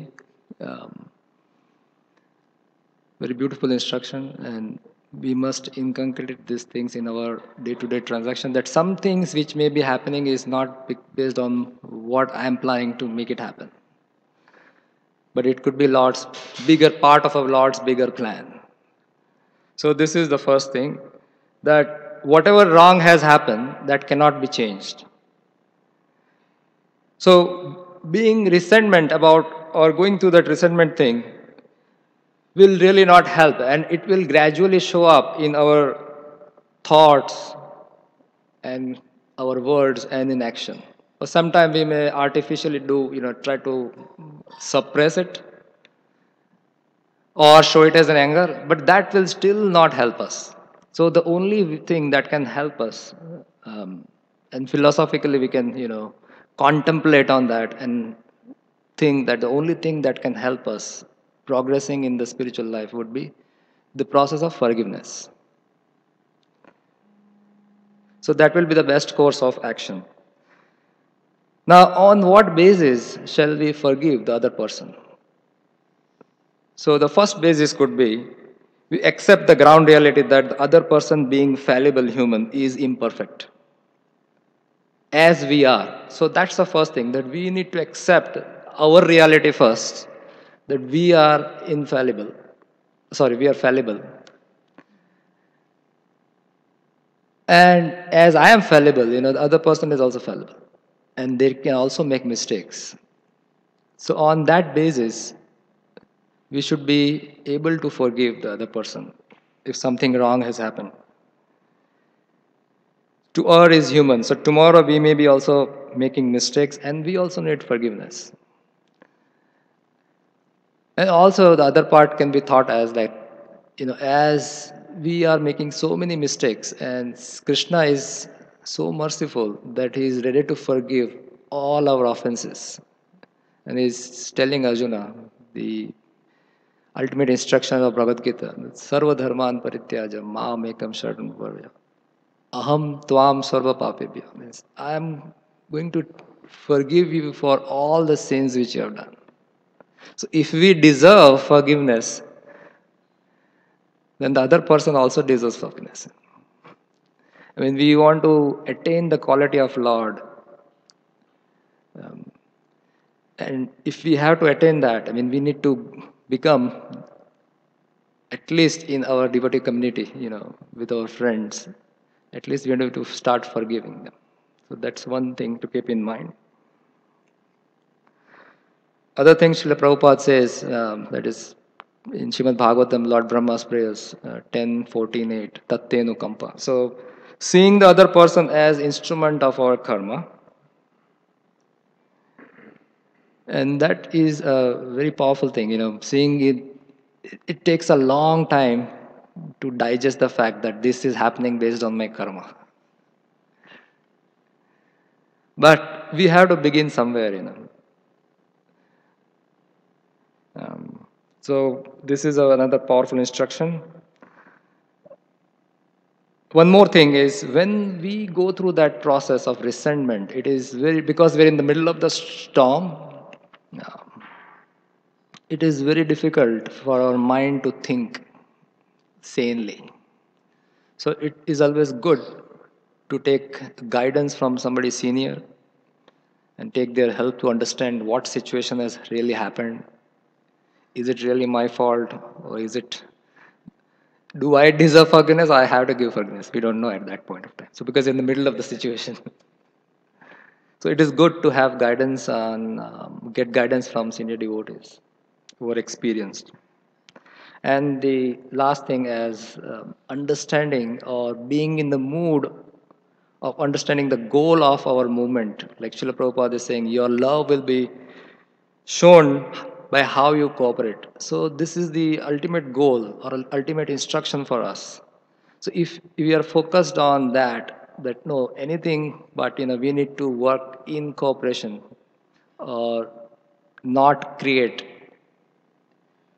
very beautiful instruction, and we must inculcate these things in our day-to-day transaction. That some things which may be happening is not based on what I am planning to make it happen, but it could be Lord's bigger part of our Lord's bigger plan. So this is the first thing, that whatever wrong has happened, that cannot be changed. So being resentment about or going through that resentment thing will really not help, and it will gradually show up in our thoughts and our words and in action. Or sometimes we may artificially try to suppress it or show it as an anger, but that will still not help us. So the only thing that can help us, and philosophically we can, contemplate on that and think that the only thing that can help us progressing in the spiritual life would be the process of forgiveness. So that will be the best course of action. Now, on what basis shall we forgive the other person? So the first basis could be we accept the ground reality that the other person, being fallible human, is imperfect as we are. So that's the first thing, that we need to accept our reality first, that we are infallible. Sorry, we are fallible. And as I am fallible, the other person is also fallible. And they can also make mistakes. So on that basis, we should be able to forgive the other person if something wrong has happened. To err is human. So tomorrow we may be also making mistakes, and we also need forgiveness. And also the other part can be thought as like, as we are making so many mistakes, and Krishna is so merciful that he is ready to forgive all our offenses. And he's telling Arjuna, the ultimate instruction of Bhagavad Gita, Sarva Dharman Parityaja Maam Ekam Sharanam Varya. Aham Tvam Sarva Papebhyo. Means I am going to forgive you for all the sins which you have done. So if we deserve forgiveness, then the other person also deserves forgiveness. I mean, we want to attain the quality of Lord. And if we have to attain that, we need to become, at least in our devotee community, with our friends, at least we need to start forgiving them. So that's one thing to keep in mind. Other thing Srila Prabhupada says, that is in Srimad Bhagavatam, Lord Brahma's prayers, 10:14:8, Tattenu Kampa. So seeing the other person as instrument of our karma, and that is a very powerful thing, seeing it takes a long time to digest the fact that this is happening based on my karma. But we have to begin somewhere. So this is another powerful instruction. One more thing is, when we go through that process of resentment, it is because we're in the middle of the storm, it is very difficult for our mind to think sanely. So it is always good to take guidance from somebody senior and take their help to understand what situation has really happened. Is it really my fault, or do I deserve forgiveness? I have to give forgiveness. We don't know at that point of time. So because in the middle of the situation. So it is good to have guidance get guidance from senior devotees who are experienced. And the last thing is understanding or being in the mood of understanding the goal of our movement. Like Srila Prabhupada is saying, your love will be shown by how you cooperate. So this is the ultimate goal or ultimate instruction for us. So if we are focused on that no anything, but we need to work in cooperation, or not create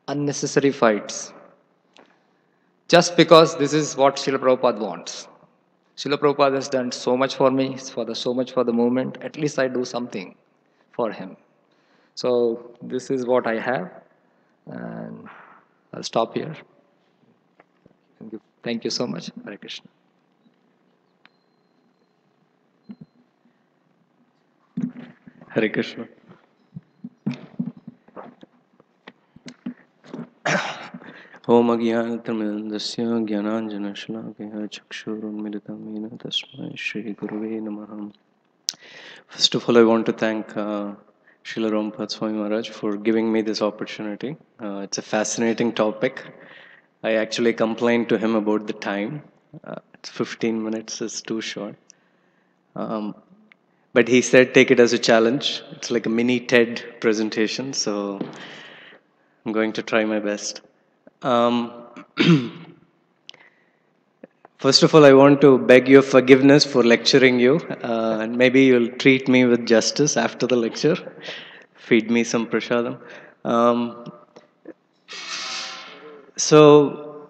unnecessary fights just because this is what Srila Prabhupada wants. Srila Prabhupada has done so much for me, so much for the movement. At least I do something for him. So this is what I have, and I'll stop here. Thank you so much. Hare Krishna. Hare Krishna. Om Agyanatramidandasya Gyananjanashlakaya Chakshurunmilitamena Tasmai Shri Guruve Namaha. First of all, I want to thank Srila Rampad Swami Maharaj for giving me this opportunity. It's a fascinating topic. I actually complained to him about the time. It's 15 minutes is too short. But he said take it as a challenge. It's like a mini TED presentation, so I'm going to try my best. First of all, I want to beg your forgiveness for lecturing you, and maybe you'll treat me with justice after the lecture. Feed me some prasadam. So,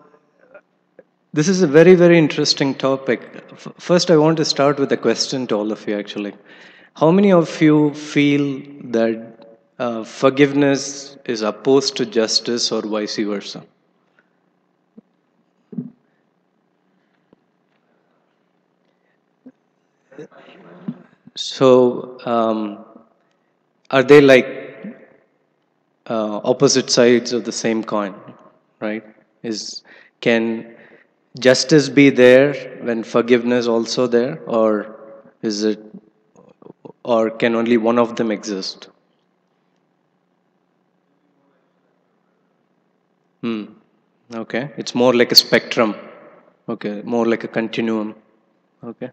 this is a very, very interesting topic. First, I want to start with a question to all of you, actually. How many of you feel that forgiveness is opposed to justice or vice versa? So, are they like opposite sides of the same coin, right? Can justice be there when forgiveness also there, or is it, or can only one of them exist? Okay, it's more like a spectrum. Okay, more like a continuum. Okay.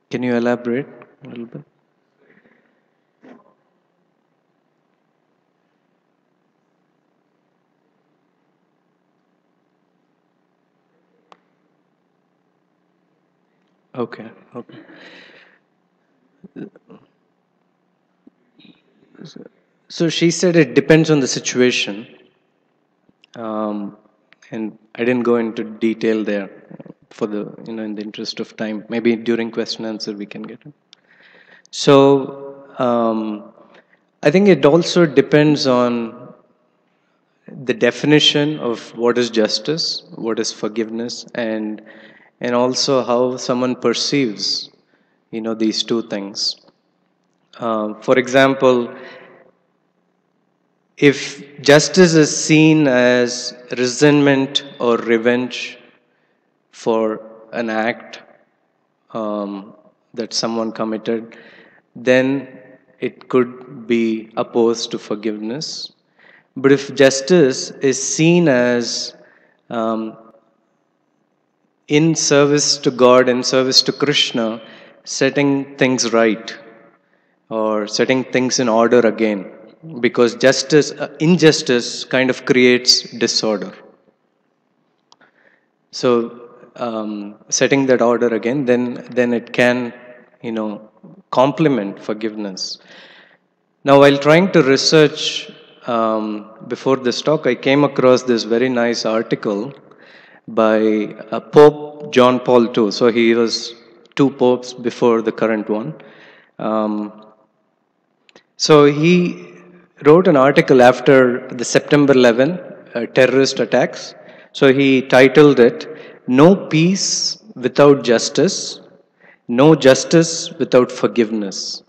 Can you elaborate a little bit? Okay, okay. So she said it depends on the situation. And I didn't go into detail there for the, in the interest of time. Maybe during question answer we can get it. So I think it also depends on the definition of what is justice, what is forgiveness, and also how someone perceives, these two things. For example, if justice is seen as resentment or revenge for an act that someone committed, then it could be opposed to forgiveness. But if justice is seen as in service to God, in service to Krishna, setting things right or setting things in order again, because injustice kind of creates disorder. So setting that order again, then it can, complement forgiveness. Now, while trying to research before this talk, I came across this very nice article by Pope John Paul II. So he was 2 popes before the current one. So he wrote an article after the September 11 terrorist attacks. So he titled it, "No Peace Without Justice, No Justice Without Forgiveness."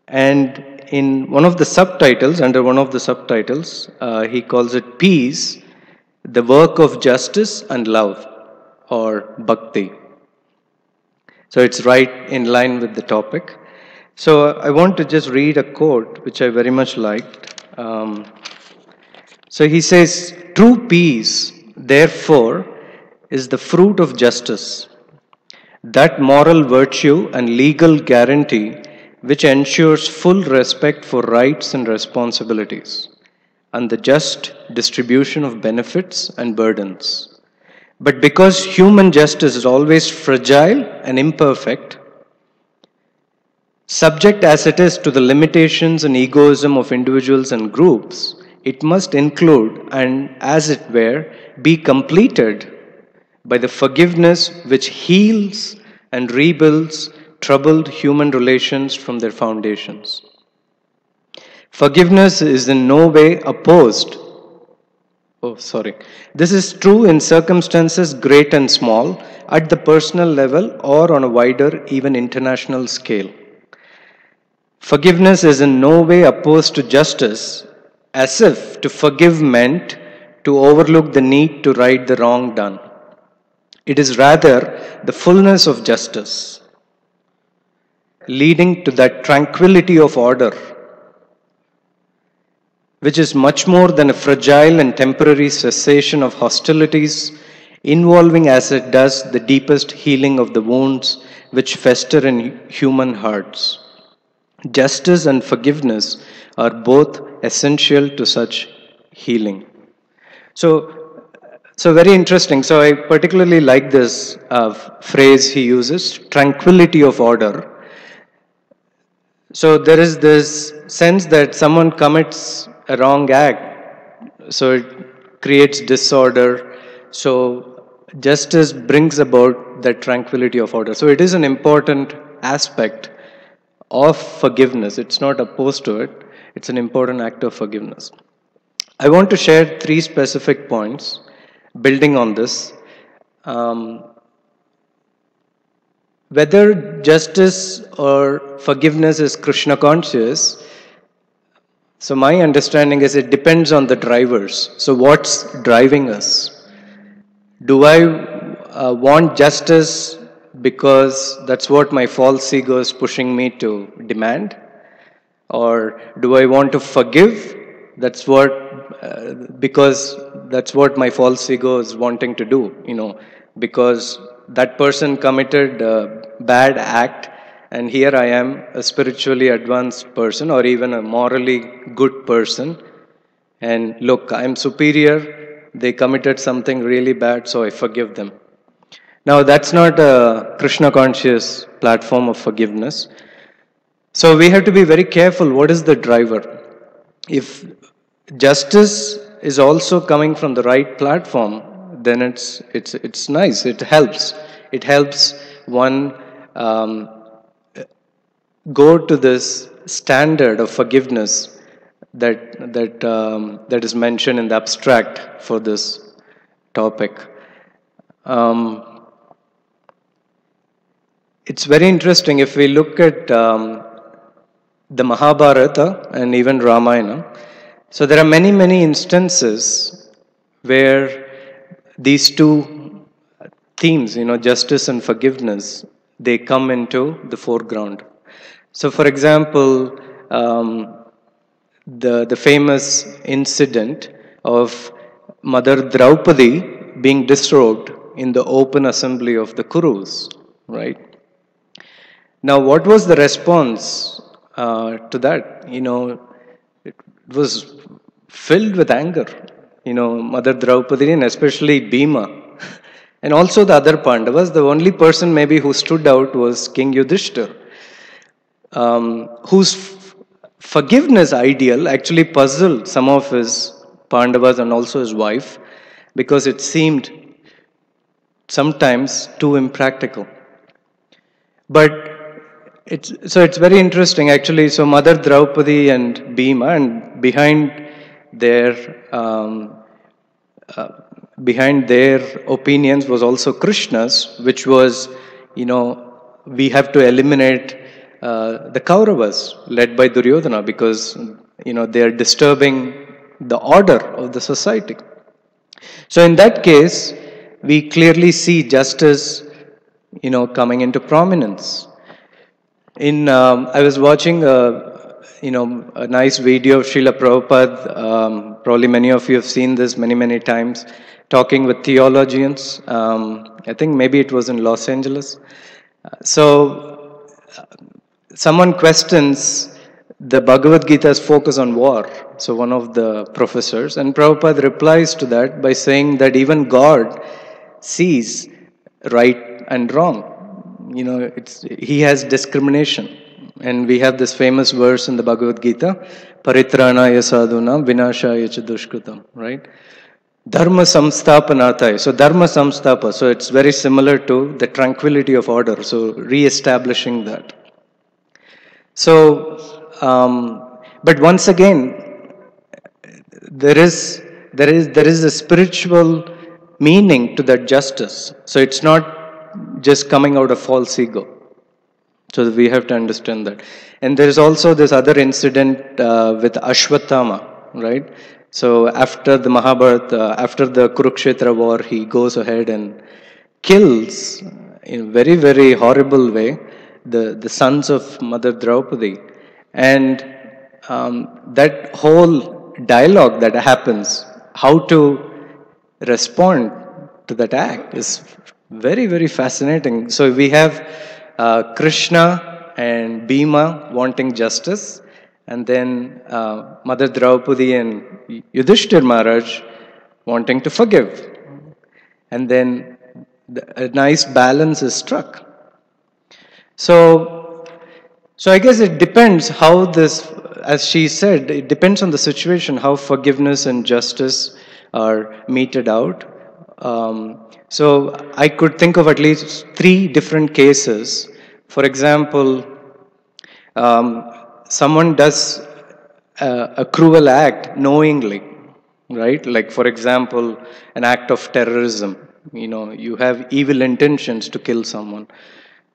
And in one of the subtitles, under one of the subtitles, he calls it Peace, the Work of Justice and Love, or Bhakti. So it's right in line with the topic. So I want to just read a quote which I very much liked. So he says, "True peace, therefore, is the fruit of justice, that moral virtue and legal guarantee which ensures full respect for rights and responsibilities, and the just distribution of benefits and burdens, But because human justice is always fragile and imperfect, subject as it is to the limitations and egoism of individuals and groups, it must include and, as it were, be completed by the forgiveness which heals and rebuilds troubled human relations from their foundations. Forgiveness is in no way opposed. This is true in circumstances great and small, at the personal level or on a wider, even international scale. Forgiveness is in no way opposed to justice, as if to forgive meant to overlook the need to right the wrong done. It is rather the fullness of justice, leading to that tranquility of order, which is much more than a fragile and temporary cessation of hostilities, involving as it does the deepest healing of the wounds which fester in human hearts. Justice and forgiveness are both essential to such healing. So very interesting. So I particularly like this phrase he uses, tranquility of order. So there is this sense that someone commits a wrong act, so it creates disorder. So justice brings about that tranquility of order. So it is an important aspect of forgiveness. It's not opposed to it. It's an important act of forgiveness. I want to share 3 specific points building on this. Whether justice or forgiveness is Krishna conscious, so my understanding is it depends on the drivers. So what's driving us? Do I want justice because that's what my false ego is pushing me to demand? Or do I want to forgive? That's what, because that's what my false ego is wanting to do, because that person committed a bad act, and here I am, a spiritually advanced person or even a morally good person, and look, I'm superior, they committed something really bad, so I forgive them. Now, that's not a Krishna conscious platform of forgiveness. So we have to be very careful. What is the driver? If justice is also coming from the right platform, then it's nice. It helps. It helps one go to this standard of forgiveness that is mentioned in the abstract for this topic. It's very interesting if we look at the Mahabharata and even Ramayana. So there are many instances where these 2 themes, justice and forgiveness, they come into the foreground. So for example, the famous incident of Mother Draupadi being disrobed in the open assembly of the Kurus, right? Now, what was the response to that? It was filled with anger. Mother Draupadi and especially Bhima, and also the other Pandavas. The only person maybe who stood out was King Yudhishthir, whose forgiveness ideal actually puzzled some of his Pandavas and also his wife, because it seemed sometimes too impractical. But it's very interesting actually. So Mother Draupadi and Bhima, and behind their opinions was also Krishna's, which was, we have to eliminate the Kauravas led by Duryodhana because, they are disturbing the order of the society. So in that case, we clearly see justice, coming into prominence. I was watching a nice video of Srila Prabhupada. Probably many of you have seen this many times, talking with theologians. I think maybe it was in Los Angeles. So someone questions the Bhagavad Gita's focus on war. So one of the professors, and Prabhupada replies to that by saying that even God sees right and wrong. He has discrimination. And we have this famous verse in the Bhagavad Gita, Paritranaya sadhunam vinashaya cha dushkritam, right? Dharma samstapanarthaya. So dharma samstapa. So it's very similar to the tranquility of order. So re-establishing that. So, but once again, there is a spiritual meaning to that justice. So it's not just coming out of false ego. So we have to understand that. And there is also this other incident with Ashwatthama, right? So after the Mahabharata, after the Kurukshetra war, he goes ahead and kills in a very, very horrible way the sons of Mother Draupadi. And that whole dialogue that happens, how to respond to that act is very, very fascinating. So we have Krishna and Bhima wanting justice, and then Mother Draupadi and Yudhishthir Maharaj wanting to forgive. And then a nice balance is struck. So I guess it depends how this, as she said, it depends on the situation, how forgiveness and justice are meted out. So I could think of at least 3 different cases. For example, someone does a cruel act knowingly, right? Like, for example, an act of terrorism. You have evil intentions to kill someone.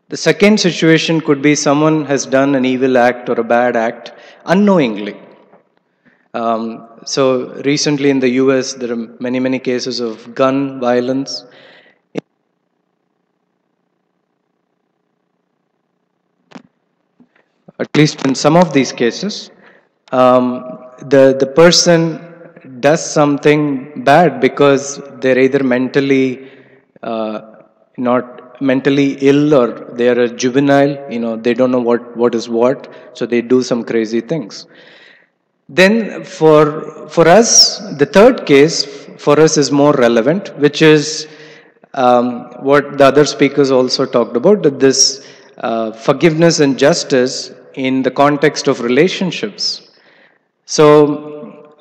The second situation could be someone has done an evil act or a bad act unknowingly. So recently in the US, there are many, many cases of gun violence. At least in some of these cases, the person does something bad because they're either mentally not mentally ill, or they are a juvenile. They don't know what is what, so they do some crazy things. Then for us, the third case for us is more relevant, which is what the other speakers also talked about, that this forgiveness and justice in the context of relationships. So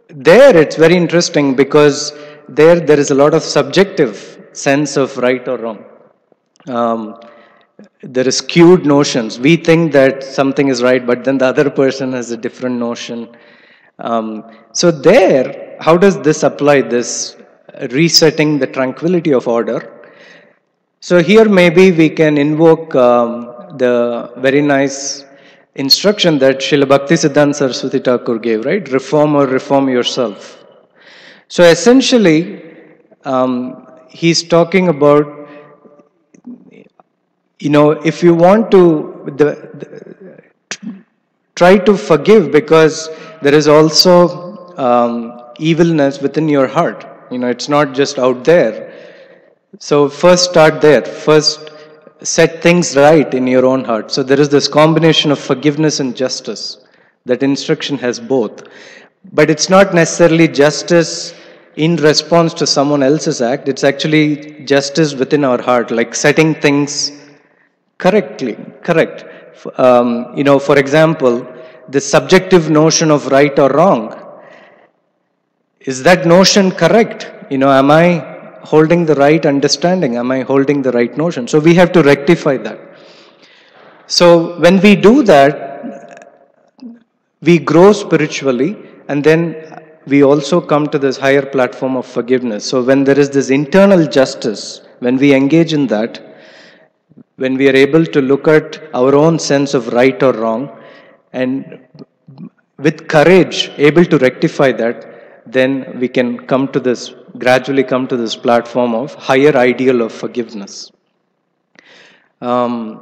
there it's very interesting, because there is a lot of subjective sense of right or wrong. There is skewed notions. We think that something is right, but then the other person has a different notion. So there, how does this apply, this resetting the tranquility of order? So here maybe we can invoke the very nice instruction that Srila Bhaktisiddhanta Saraswati Thakur gave, right? Reform or reform yourself. So essentially, he's talking about, if you want to try to forgive, because there is also evilness within your heart. It's not just out there. So first start there. First set things right in your own heart. So there is this combination of forgiveness and justice. That instruction has both. But it's not necessarily justice in response to someone else's act. It's actually justice within our heart, like setting things correct. For example, the subjective notion of right or wrong, is that notion correct? Am I holding the right understanding? Am I holding the right notion? So we have to rectify that. So when we do that, we grow spiritually, and then we also come to this higher platform of forgiveness. So when there is this internal justice, when we engage in that, when we are able to look at our own sense of right or wrong, and with courage able to rectify that, then we can gradually come to this platform of higher ideal of forgiveness. I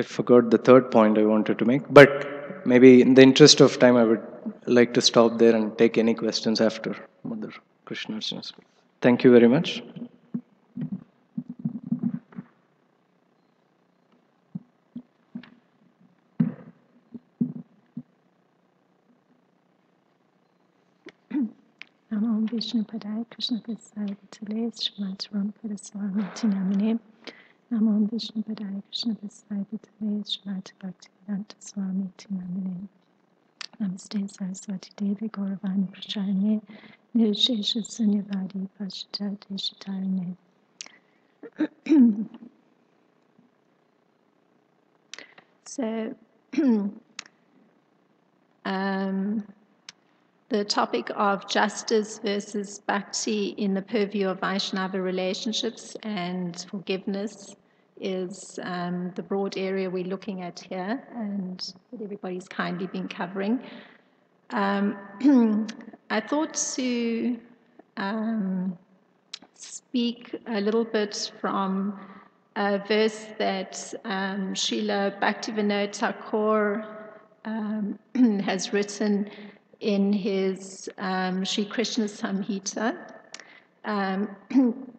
forgot the third point I wanted to make, but maybe in the interest of time, I would like to stop there and take any questions after Mother Krishna. Thank you very much. Vishnu Padaya Krishna Prasad Tale Srimati Ram Paraswami Tinamine. Namo Vishnu Padaya Krishna Prasad Tale Srimati Bhaktivedanta Swami Tinamine. Namaste Saraswati Devi Gauravani Pracharine Nirshesha Sunyavadi Pashita Deshatarine. So, the topic of justice versus bhakti in the purview of Vaishnava relationships and forgiveness is the broad area we're looking at here and that everybody's kindly been covering. I thought to speak a little bit from a verse that Srila Bhaktivinoda Thakur has written in his Sri Krishna Samhita.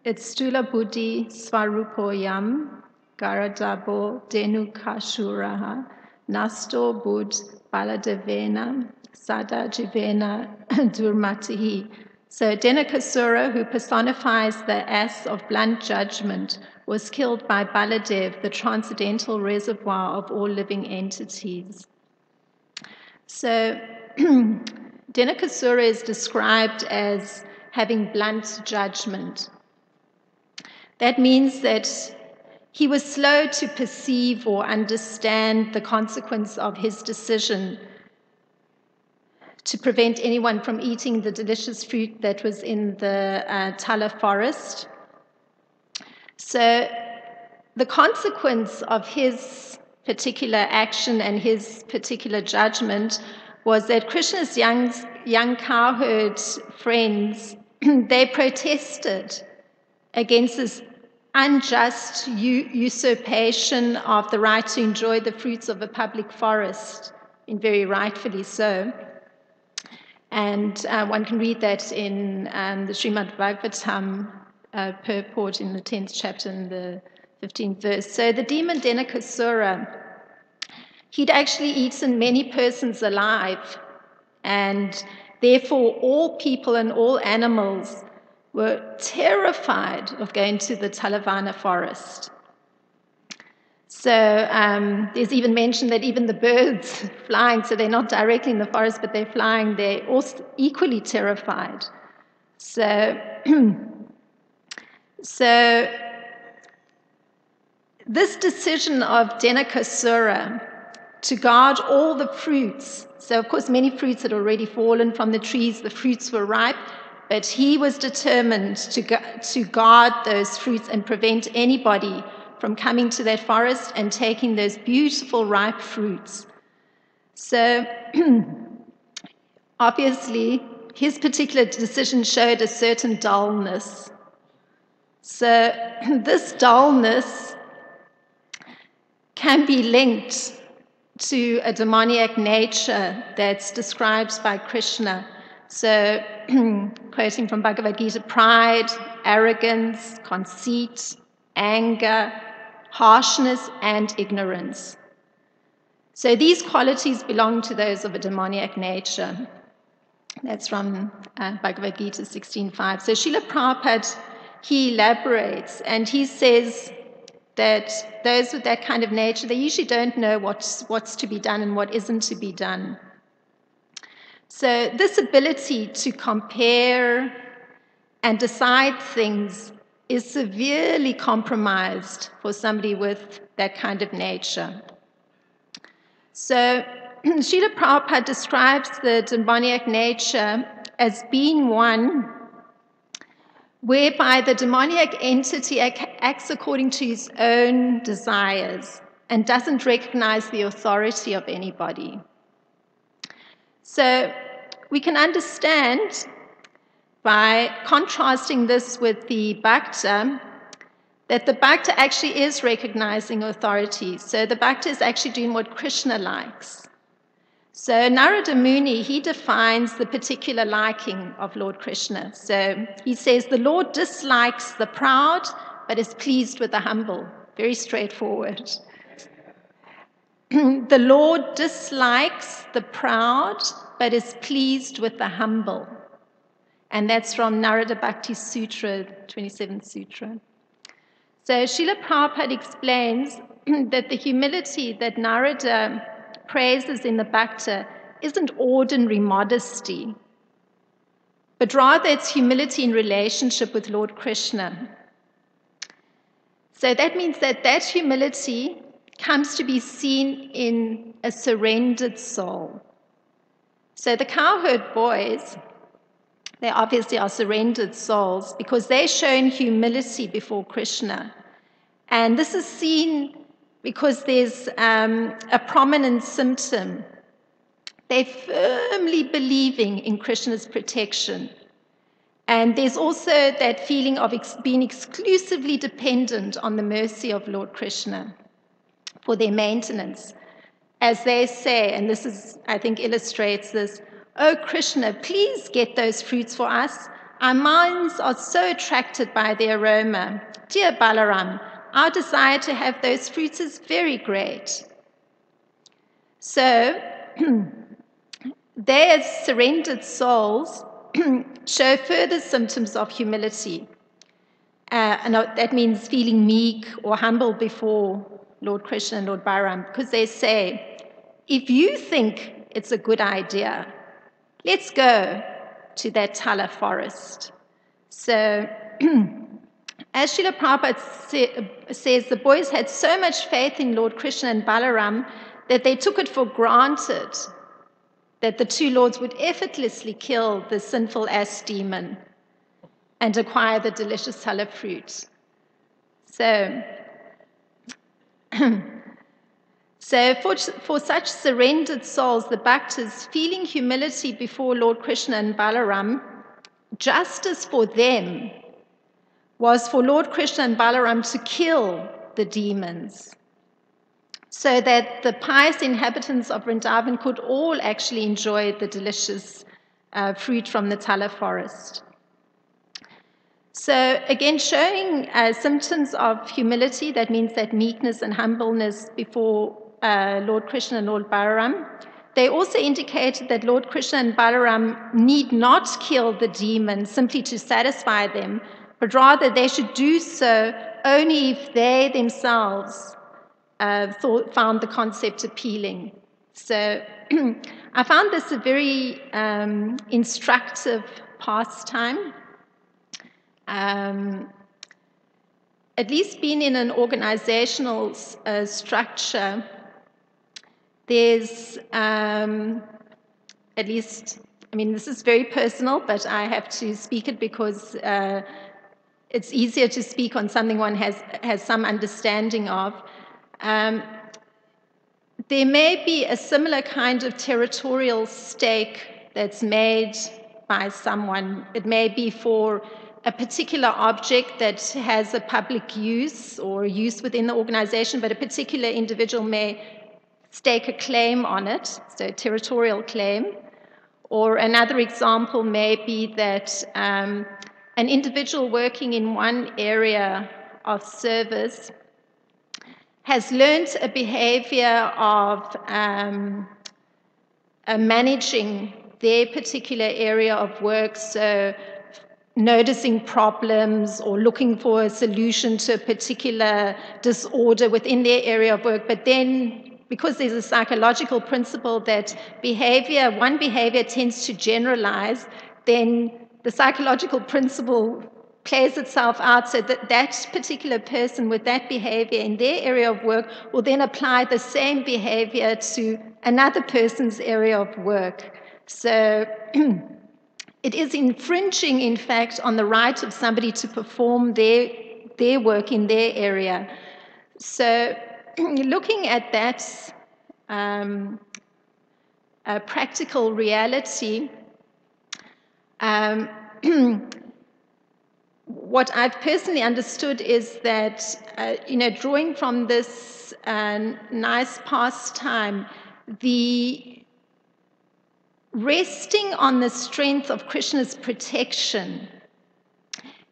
It's Stula Buddhi Svarupoyam Garadabo Denu Kashuraha Nasto Bud Baladevena Sada Jivena Durmatihi. So Denakasura, who personifies the ass of blunt judgment, was killed by Baladev, the transcendental reservoir of all living entities. So Denakasura is described as having blunt judgment. That means that he was slow to perceive or understand the consequence of his decision to prevent anyone from eating the delicious fruit that was in the Tala forest. So the consequence of his particular action and his particular judgment was that Krishna's young cowherd friends, they protested against this unjust usurpation of the right to enjoy the fruits of a public forest, and very rightfully so. And one can read that in the Srimad Bhagavatam purport in the 10th chapter in the 15th verse. So the demon Denakasura, he'd actually eaten many persons alive, and therefore all people and all animals were terrified of going to the Talavana forest. So there's even mention that even the birds flying, so they're not directly in the forest, but they're flying, they're also equally terrified. So, so this decision of Denakasura to guard all the fruits, so of course many fruits had already fallen from the trees, the fruits were ripe, but he was determined to guard those fruits and prevent anybody from coming to that forest and taking those beautiful ripe fruits. So obviously his particular decision showed a certain dullness. So this dullness can be linked to a demoniac nature that's described by Krishna. So quoting from Bhagavad Gita, pride, arrogance, conceit, anger, harshness, and ignorance. So these qualities belong to those of a demoniac nature. That's from Bhagavad Gita 16.5. So Srila Prabhupada, he elaborates and he says that those with that kind of nature, they usually don't know what's to be done and what isn't to be done. So this ability to compare and decide things is severely compromised for somebody with that kind of nature. So Srila Prabhupada describes the demoniac nature as being one whereby the demoniac entity acts according to his own desires and doesn't recognize the authority of anybody. So we can understand by contrasting this with the bhakta, that the bhakta actually is recognizing authority. So the bhakta is actually doing what Krishna likes. So Narada Muni, he defines the particular liking of Lord Krishna. So he says, the Lord dislikes the proud, but is pleased with the humble. Very straightforward. The Lord dislikes the proud, but is pleased with the humble. And that's from Narada Bhakti Sutra, 27th Sutra. So Srila Prabhupada explains that the humility that Narada praises in the Bhakta isn't ordinary modesty, but rather it's humility in relationship with Lord Krishna. So that means that that humility comes to be seen in a surrendered soul. So the cowherd boys, they obviously are surrendered souls because they're shown humility before Krishna. And this is seen because there's a prominent symptom. They're firmly believing in Krishna's protection. And there's also that feeling of being exclusively dependent on the mercy of Lord Krishna for their maintenance. As they say, and this is, I think, illustrates this, "Oh Krishna, please get those fruits for us. Our minds are so attracted by the aroma. Dear Balaram, our desire to have those fruits is very great." So, they as surrendered souls show further symptoms of humility. And that means feeling meek or humble before Lord Krishna and Lord Balaram, because they say, if you think it's a good idea, let's go to that Tala forest. So, as Srila Prabhupada says, the boys had so much faith in Lord Krishna and Balaram that they took it for granted that the two lords would effortlessly kill the sinful ass demon and acquire the delicious Tala fruit. So, for such surrendered souls, the bhaktas, feeling humility before Lord Krishna and Balaram, justice for them was for Lord Krishna and Balaram to kill the demons, so that the pious inhabitants of Vrindavan could all actually enjoy the delicious fruit from the Tala forest. So again, showing symptoms of humility, that means that meekness and humbleness before Lord Krishna and Lord Balaram. They also indicated that Lord Krishna and Balaram need not kill the demons simply to satisfy them, but rather they should do so only if they themselves found the concept appealing. So I found this a very instructive pastime. At least being in an organizational structure, there's at least, I mean, this is very personal, but I have to speak it because it's easier to speak on something one has some understanding of. There may be a similar kind of territorial stake that's made by someone. It may be for a particular object that has a public use or use within the organization, but a particular individual may stake a claim on it, so a territorial claim. Or another example may be that an individual working in one area of service has learned a behavior of managing their particular area of work, so noticing problems or looking for a solution to a particular disorder within their area of work, but then because there's a psychological principle that one behavior tends to generalize, then the psychological principle plays itself out so that that particular person with that behavior in their area of work will then apply the same behavior to another person's area of work. So it is infringing, in fact, on the right of somebody to perform their work in their area. So looking at that practical reality, what I've personally understood is that, drawing from this nice pastime, the resting on the strength of Krishna's protection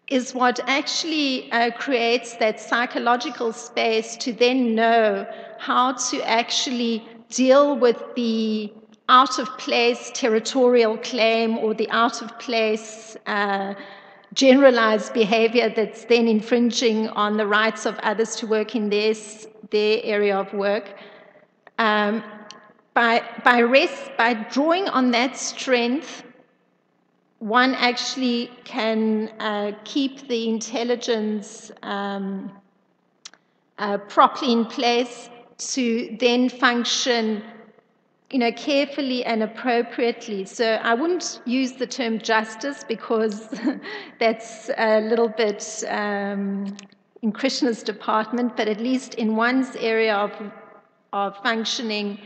is what actually creates that psychological space to then know how to actually deal with the out of place territorial claim or the out of place generalized behavior that's then infringing on the rights of others to work in their area of work. By drawing on that strength, one actually can keep the intelligence properly in place to then function, carefully and appropriately. So I wouldn't use the term justice because that's a little bit in Krishna's department, but at least in one's area of functioning,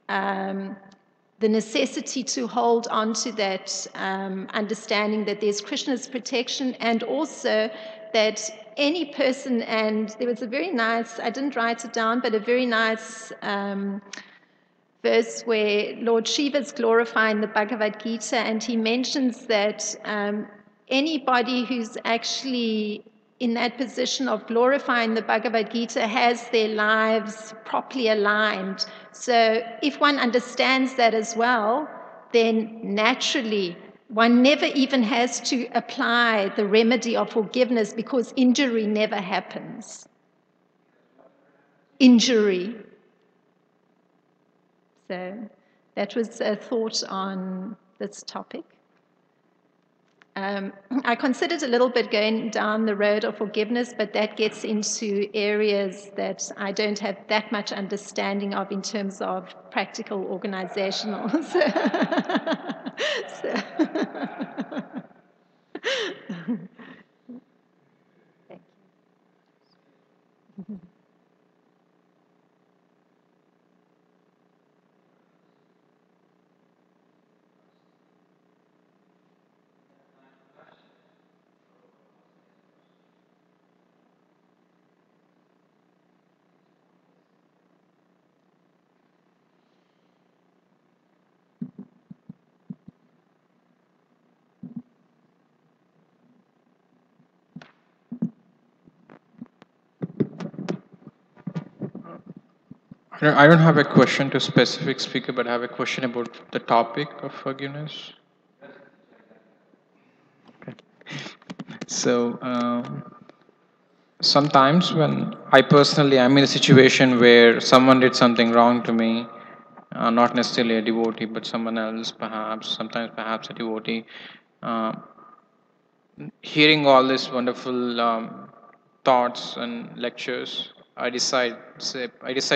the necessity to hold on to that understanding that there's Krishna's protection, and also that any person, and there was a very nice, I didn't write it down, but a very nice verse where Lord Shiva's glorifying the Bhagavad Gita, and he mentions that anybody who's actually in that position of glorifying the Bhagavad Gita has their lives properly aligned. So if one understands that as well, then naturally one never even has to apply the remedy of forgiveness, because injury never happens. Injury. So that was a thought on this topic. I considered a little bit going down the road of forgiveness, but that gets into areas that I don't have that much understanding of in terms of practical organizational. Thank you. I don't have a question to specific speaker, but I have a question about the topic of forgiveness. Okay. So sometimes when I personally am in a situation where someone did something wrong to me, not necessarily a devotee, but someone else, sometimes perhaps a devotee, uh, hearing all these wonderful thoughts and lectures, I decide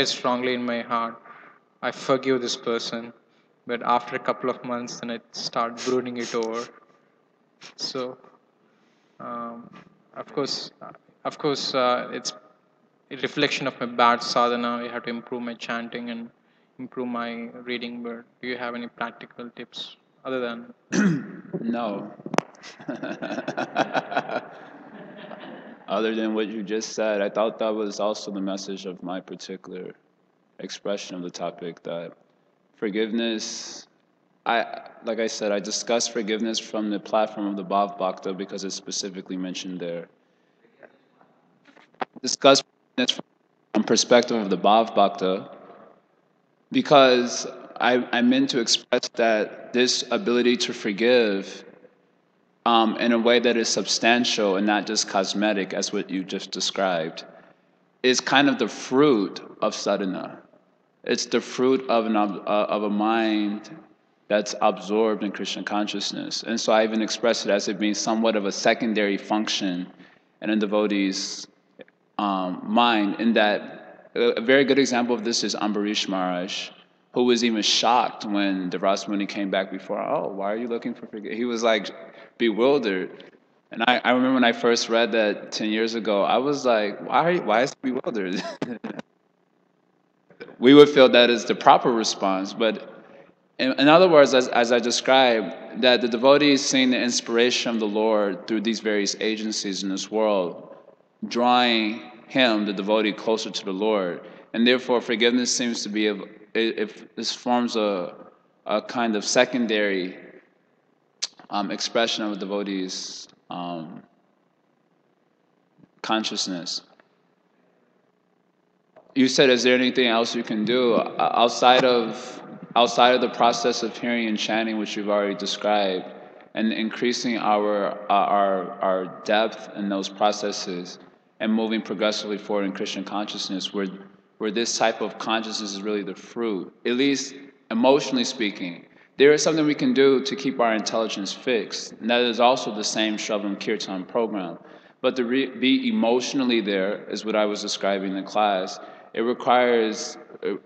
strongly in my heart, I forgive this person. But after a couple of months, then I start brooding it over. So, um, of course, it's a reflection of my bad sadhana. I have to improve my chanting and improve my reading. But do you have any practical tips other than? No. Other than what you just said, I thought that was also the message of my particular expression of the topic, that forgiveness, like I said, I discussed forgiveness from the platform of the Bhav Bhakta because it's specifically mentioned there. Discuss forgiveness from perspective of the Bhav Bhakta because I meant to express that this ability to forgive in a way that is substantial and not just cosmetic, as what you just described, is kind of the fruit of sadhana. It's the fruit of a mind that's absorbed in Krishna consciousness. And so I even express it as it being somewhat of a secondary function in a devotee's mind, in that a very good example of this is Ambarish Maharaj, who was even shocked when the Ras Muni came back before, oh, why are you looking for forgiveness? He was like bewildered. And I remember when I first read that 10 years ago, I was like, why is he bewildered? We would feel that is the proper response. But in other words, as I described, that the devotee is seeing the inspiration of the Lord through these various agencies in this world, drawing him, the devotee, closer to the Lord. And therefore, forgiveness seems to be, if this forms a kind of secondary expression of a devotee's consciousness. You said, is there anything else you can do outside of outside of the process of hearing and chanting, which you've already described, and increasing our depth in those processes and moving progressively forward in Krishna consciousness, where this type of consciousness is really the fruit, at least emotionally speaking. There is something we can do to keep our intelligence fixed, and that is also the same Shravam Kirtan program. But to be emotionally there is what I was describing in the class. It requires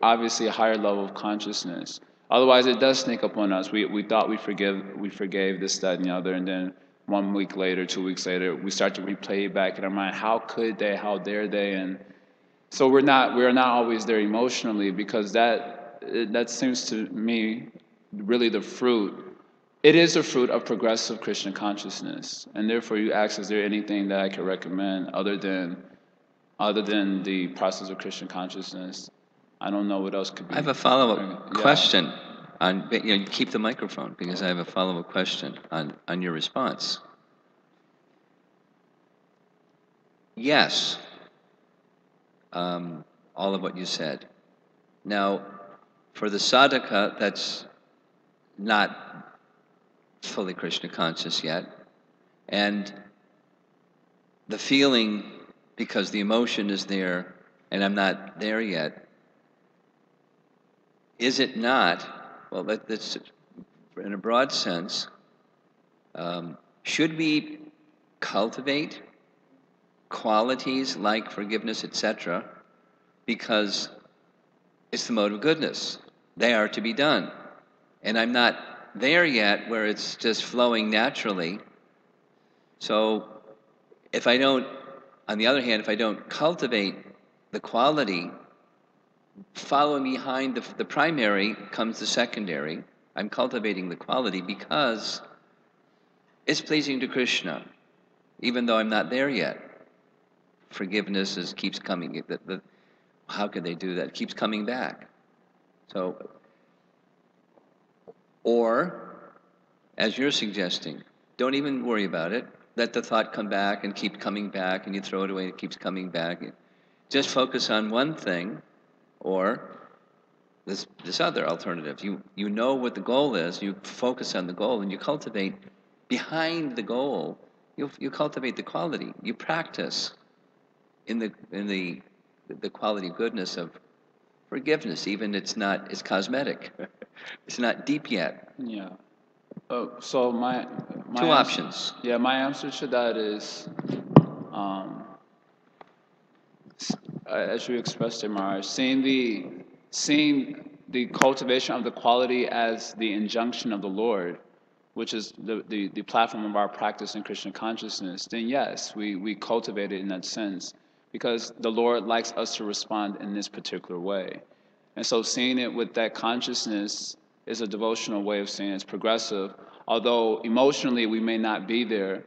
obviously a higher level of consciousness. Otherwise, it does sneak up on us. We thought we forgave this, that, and the other, and then 1 week later, 2 weeks later, we start to replay it back in our mind. How could they? How dare they? And so we're not always there emotionally, because that seems to me really the fruit. It is the fruit of progressive Krishna consciousness, and therefore you ask, is there anything that I could recommend other than the process of Krishna consciousness? I don't know what else could be. I have a follow-up Yeah. question on, you keep the microphone, because I have a follow-up question on your response. Yes, all of what you said. Now, for the sadhaka that's not fully Krishna conscious yet, and the feeling, because the emotion is there and I'm not there yet, is it not, well, that's in a broad sense, should we cultivate qualities like forgiveness, etc., because it's the mode of goodness. They are to be done. And I'm not there yet where it's just flowing naturally. So if I don't, on the other hand, if I don't cultivate the quality, following behind the primary comes the secondary. I'm cultivating the quality because it's pleasing to Krishna, even though I'm not there yet. Forgiveness keeps coming. How could they do that? It keeps coming back. So, or, as you're suggesting, don't even worry about it. Let the thought come back and keep coming back, and you throw it away, it keeps coming back. Just focus on one thing, or this other alternative. You know what the goal is, you focus on the goal, and you cultivate behind the goal, you cultivate the quality. You practice in the quality of goodness of forgiveness, even it's cosmetic. It's not deep yet. Yeah. So my Two answer, options. Yeah, my answer to that is, as you expressed it, Maharaj, seeing the cultivation of the quality as the injunction of the Lord, which is the platform of our practice in Krishna consciousness, then yes, we cultivate it in that sense, because the Lord likes us to respond in this particular way. And so seeing it with that consciousness is a devotional way of seeing it. It's progressive, although emotionally we may not be there.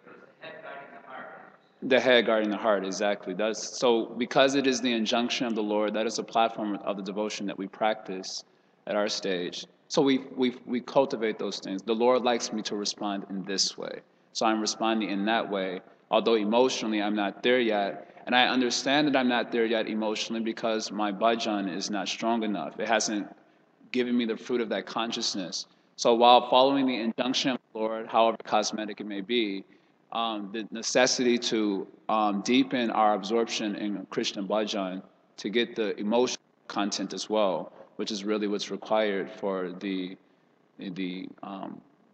The head guarding the heart, exactly. So because it is the injunction of the Lord, that is the platform of the devotion that we practice at our stage. So we cultivate those things. The Lord likes me to respond in this way. So I'm responding in that way, although emotionally I'm not there yet. And I understand that I'm not there yet emotionally because my bhajan is not strong enough. It hasn't given me the fruit of that consciousness. So while following the injunction of the Lord, however cosmetic it may be, the necessity to deepen our absorption in Krishna bhajan to get the emotional content as well, which is really what's required for the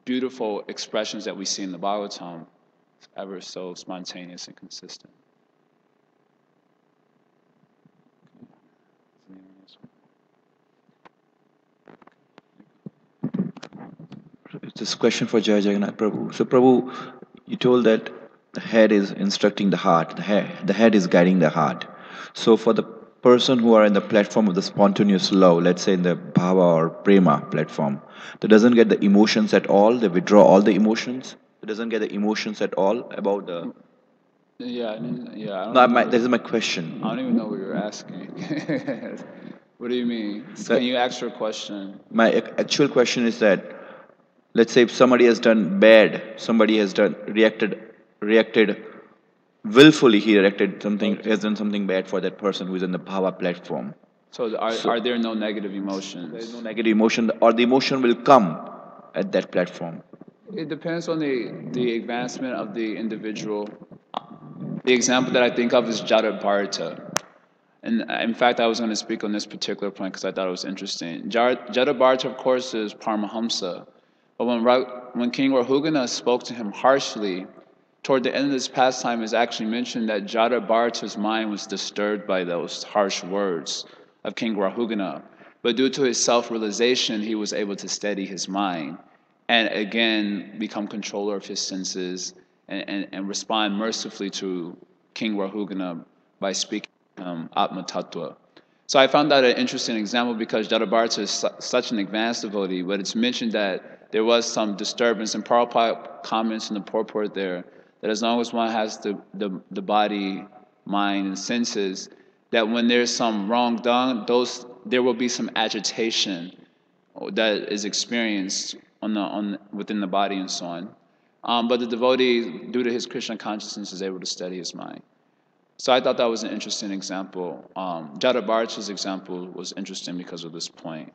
beautiful expressions that we see in the Bhagavatam, ever so spontaneous and consistent. This question for Jaya Jagannath Prabhu. So Prabhu, you told that the head is instructing the heart, the head is guiding the heart. So for the person who are in the platform of the spontaneous love, let's say in the bhava or prema platform, that doesn't get the emotions at all, they withdraw all the emotions, it doesn't get the emotions at all about the... Yeah. That is my question. I don't even know what you're asking. What do you mean? Can you ask your question? My actual question is that, let's say if somebody has done bad, somebody has reacted willfully, he reacted something, has done something bad for that person who is in the bhava platform. So are there no negative emotions? There is no negative emotion, or the emotion will come at that platform. It depends on the advancement of the individual. The example that I think of is Jada. And in fact, I was going to speak on this particular point because I thought it was interesting. Jada, of course, is Paramahamsa. But when King Rahugana spoke to him harshly, toward the end of this pastime, is actually mentioned that Jada mind was disturbed by those harsh words of King Rahugana. But due to his self-realization, he was able to steady his mind and again become controller of his senses and respond mercifully to King Rahugana by speaking Atma Tattva. So I found that an interesting example because Jadabharata is such an advanced devotee, but it's mentioned that there was some disturbance, and Prabhupada comments in the purport there that as long as one has the body, mind, and senses, that when there's some wrong done, there will be some agitation that is experienced within the body and so on. But the devotee, due to his Krishna consciousness, is able to steady his mind. So I thought that was an interesting example. Jadabharata's example was interesting because of this point.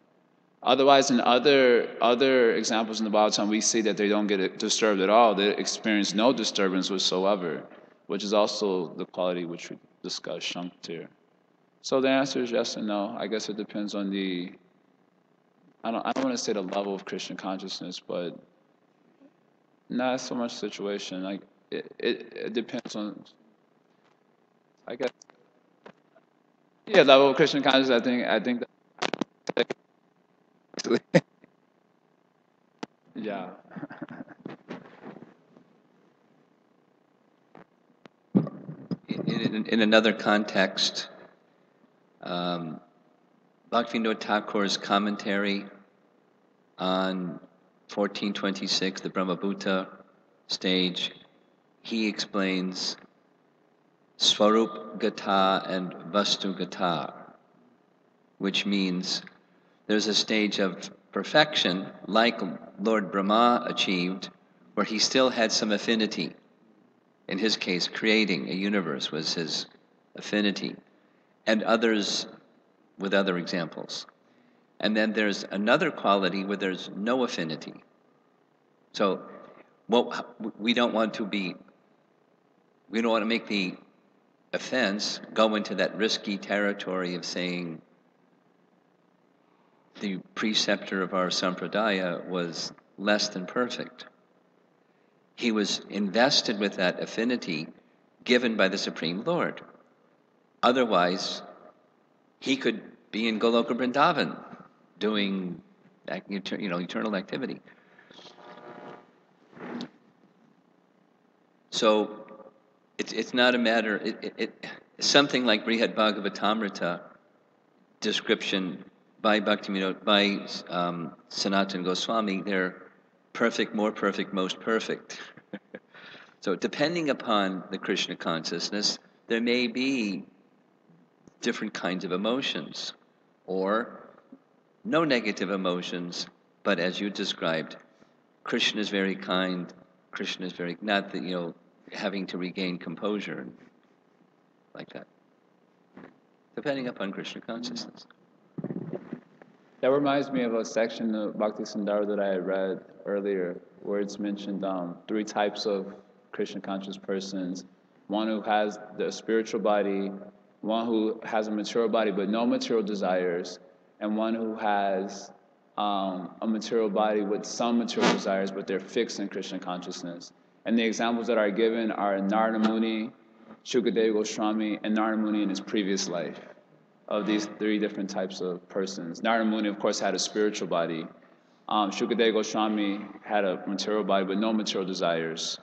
Otherwise, in other examples in the Bhagavatam, we see that they don't get disturbed at all. They experience no disturbance whatsoever, which is also the quality which we discussed, Shanktir. So the answer is yes and no. I guess it depends on I don't want to say the level of Krishna consciousness, but not so much situation. Like it depends on, I guess. Yeah, level of Krishna consciousness. I think that, yeah. In another context, Bhaktivinoda Thakur's commentary on 1426, the Brahmabhuta stage, he explains Swarup Gata and Vastu Gata, which means there's a stage of perfection like Lord Brahma achieved, where he still had some affinity. In his case, creating a universe was his affinity, and others with other examples. And then there's another quality where there's no affinity. So we don't want to make the offense go into that risky territory of saying the preceptor of our sampradaya was less than perfect. He was invested with that affinity given by the Supreme Lord. Otherwise, he could be in Goloka Vrindavan doing eternal activity. So it's not a matter, something like Brihad Bhagavatamrita description by Bhaktivinoda, by Sanatana Goswami, they're perfect, more perfect, most perfect. So depending upon the Krishna consciousness, there may be different kinds of emotions, or no negative emotions, but as you described, Krishna is very kind, Krishna is very, not that, having to regain composure, like that. Depending upon Krishna consciousness. That reminds me of a section of Bhakti Sundara that I had read earlier, where it's mentioned 3 types of Krishna conscious persons. One who has the spiritual body, one who has a material body but no material desires, and one who has a material body with some material desires, but they're fixed in Krishna consciousness. And the examples that are given are Narada Muni, Shukadeva Goswami, and Narada Muni in his previous life, of these 3 different types of persons. Narada Muni, of course, had a spiritual body. Shukadeva Goswami had a material body but no material desires.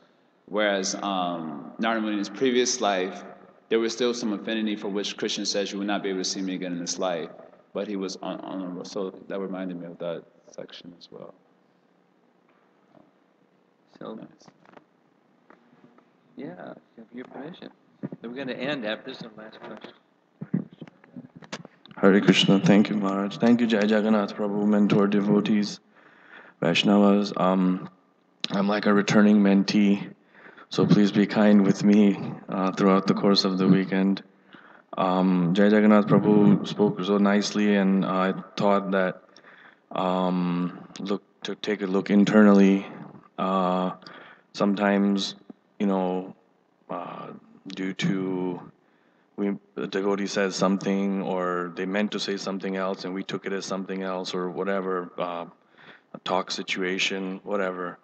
Whereas Narada Muni in his previous life, there was still some affinity for which Krishna says, you will not be able to see me again in this life. But he was honorable. So that reminded me of that section as well. So, nice. Yeah, with your permission. So we're going to end after this last question. Hare Krishna. Thank you, Maharaj. Thank you, Jaya Jagannath Prabhu, mentor, devotees, Vaishnavas. I'm like a returning mentee, so please be kind with me throughout the course of the weekend. Jai Jagannath Prabhu spoke so nicely, and I thought that look to take a look internally. Sometimes, you know, due to the devotee says something, or they meant to say something else, and we took it as something else, or whatever, a talk situation, whatever.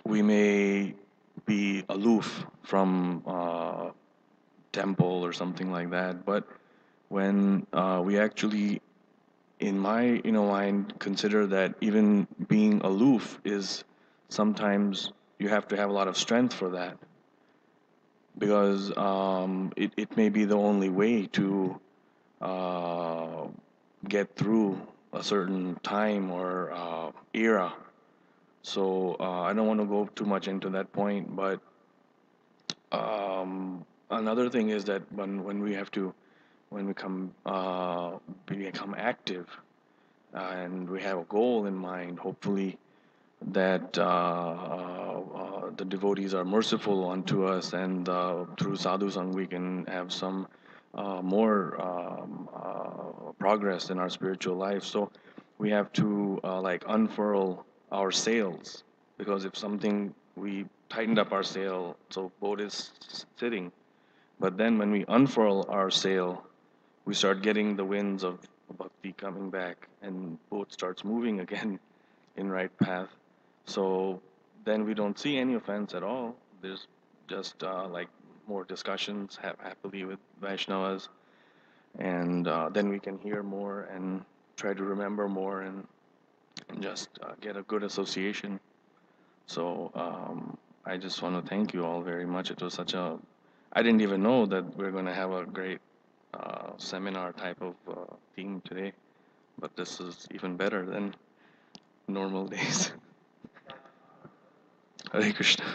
We may be aloof from temple or something like that, but when we actually, in my mind, consider that even being aloof is sometimes you have to have a lot of strength for that, because it may be the only way to uh, get through a certain time or era. So I don't want to go too much into that point, but another thing is that when we have to, when we become active, and we have a goal in mind, hopefully that the devotees are merciful unto us, and through sadhu sang we can have some more progress in our spiritual life. So we have to like unfurl our sails, because if something, we tightened up our sail, so boat is sitting, but then when we unfurl our sail, we start getting the winds of bhakti coming back, and boat starts moving again in right path. So then we don't see any offense at all. There's just like more discussions happily with Vaishnavas, and then we can hear more and try to remember more, and just get a good association. So I just want to thank you all very much. It was such a, I didn't even know that we're going to have a great seminar type of theme today, but this is even better than normal days. Hare Krishna.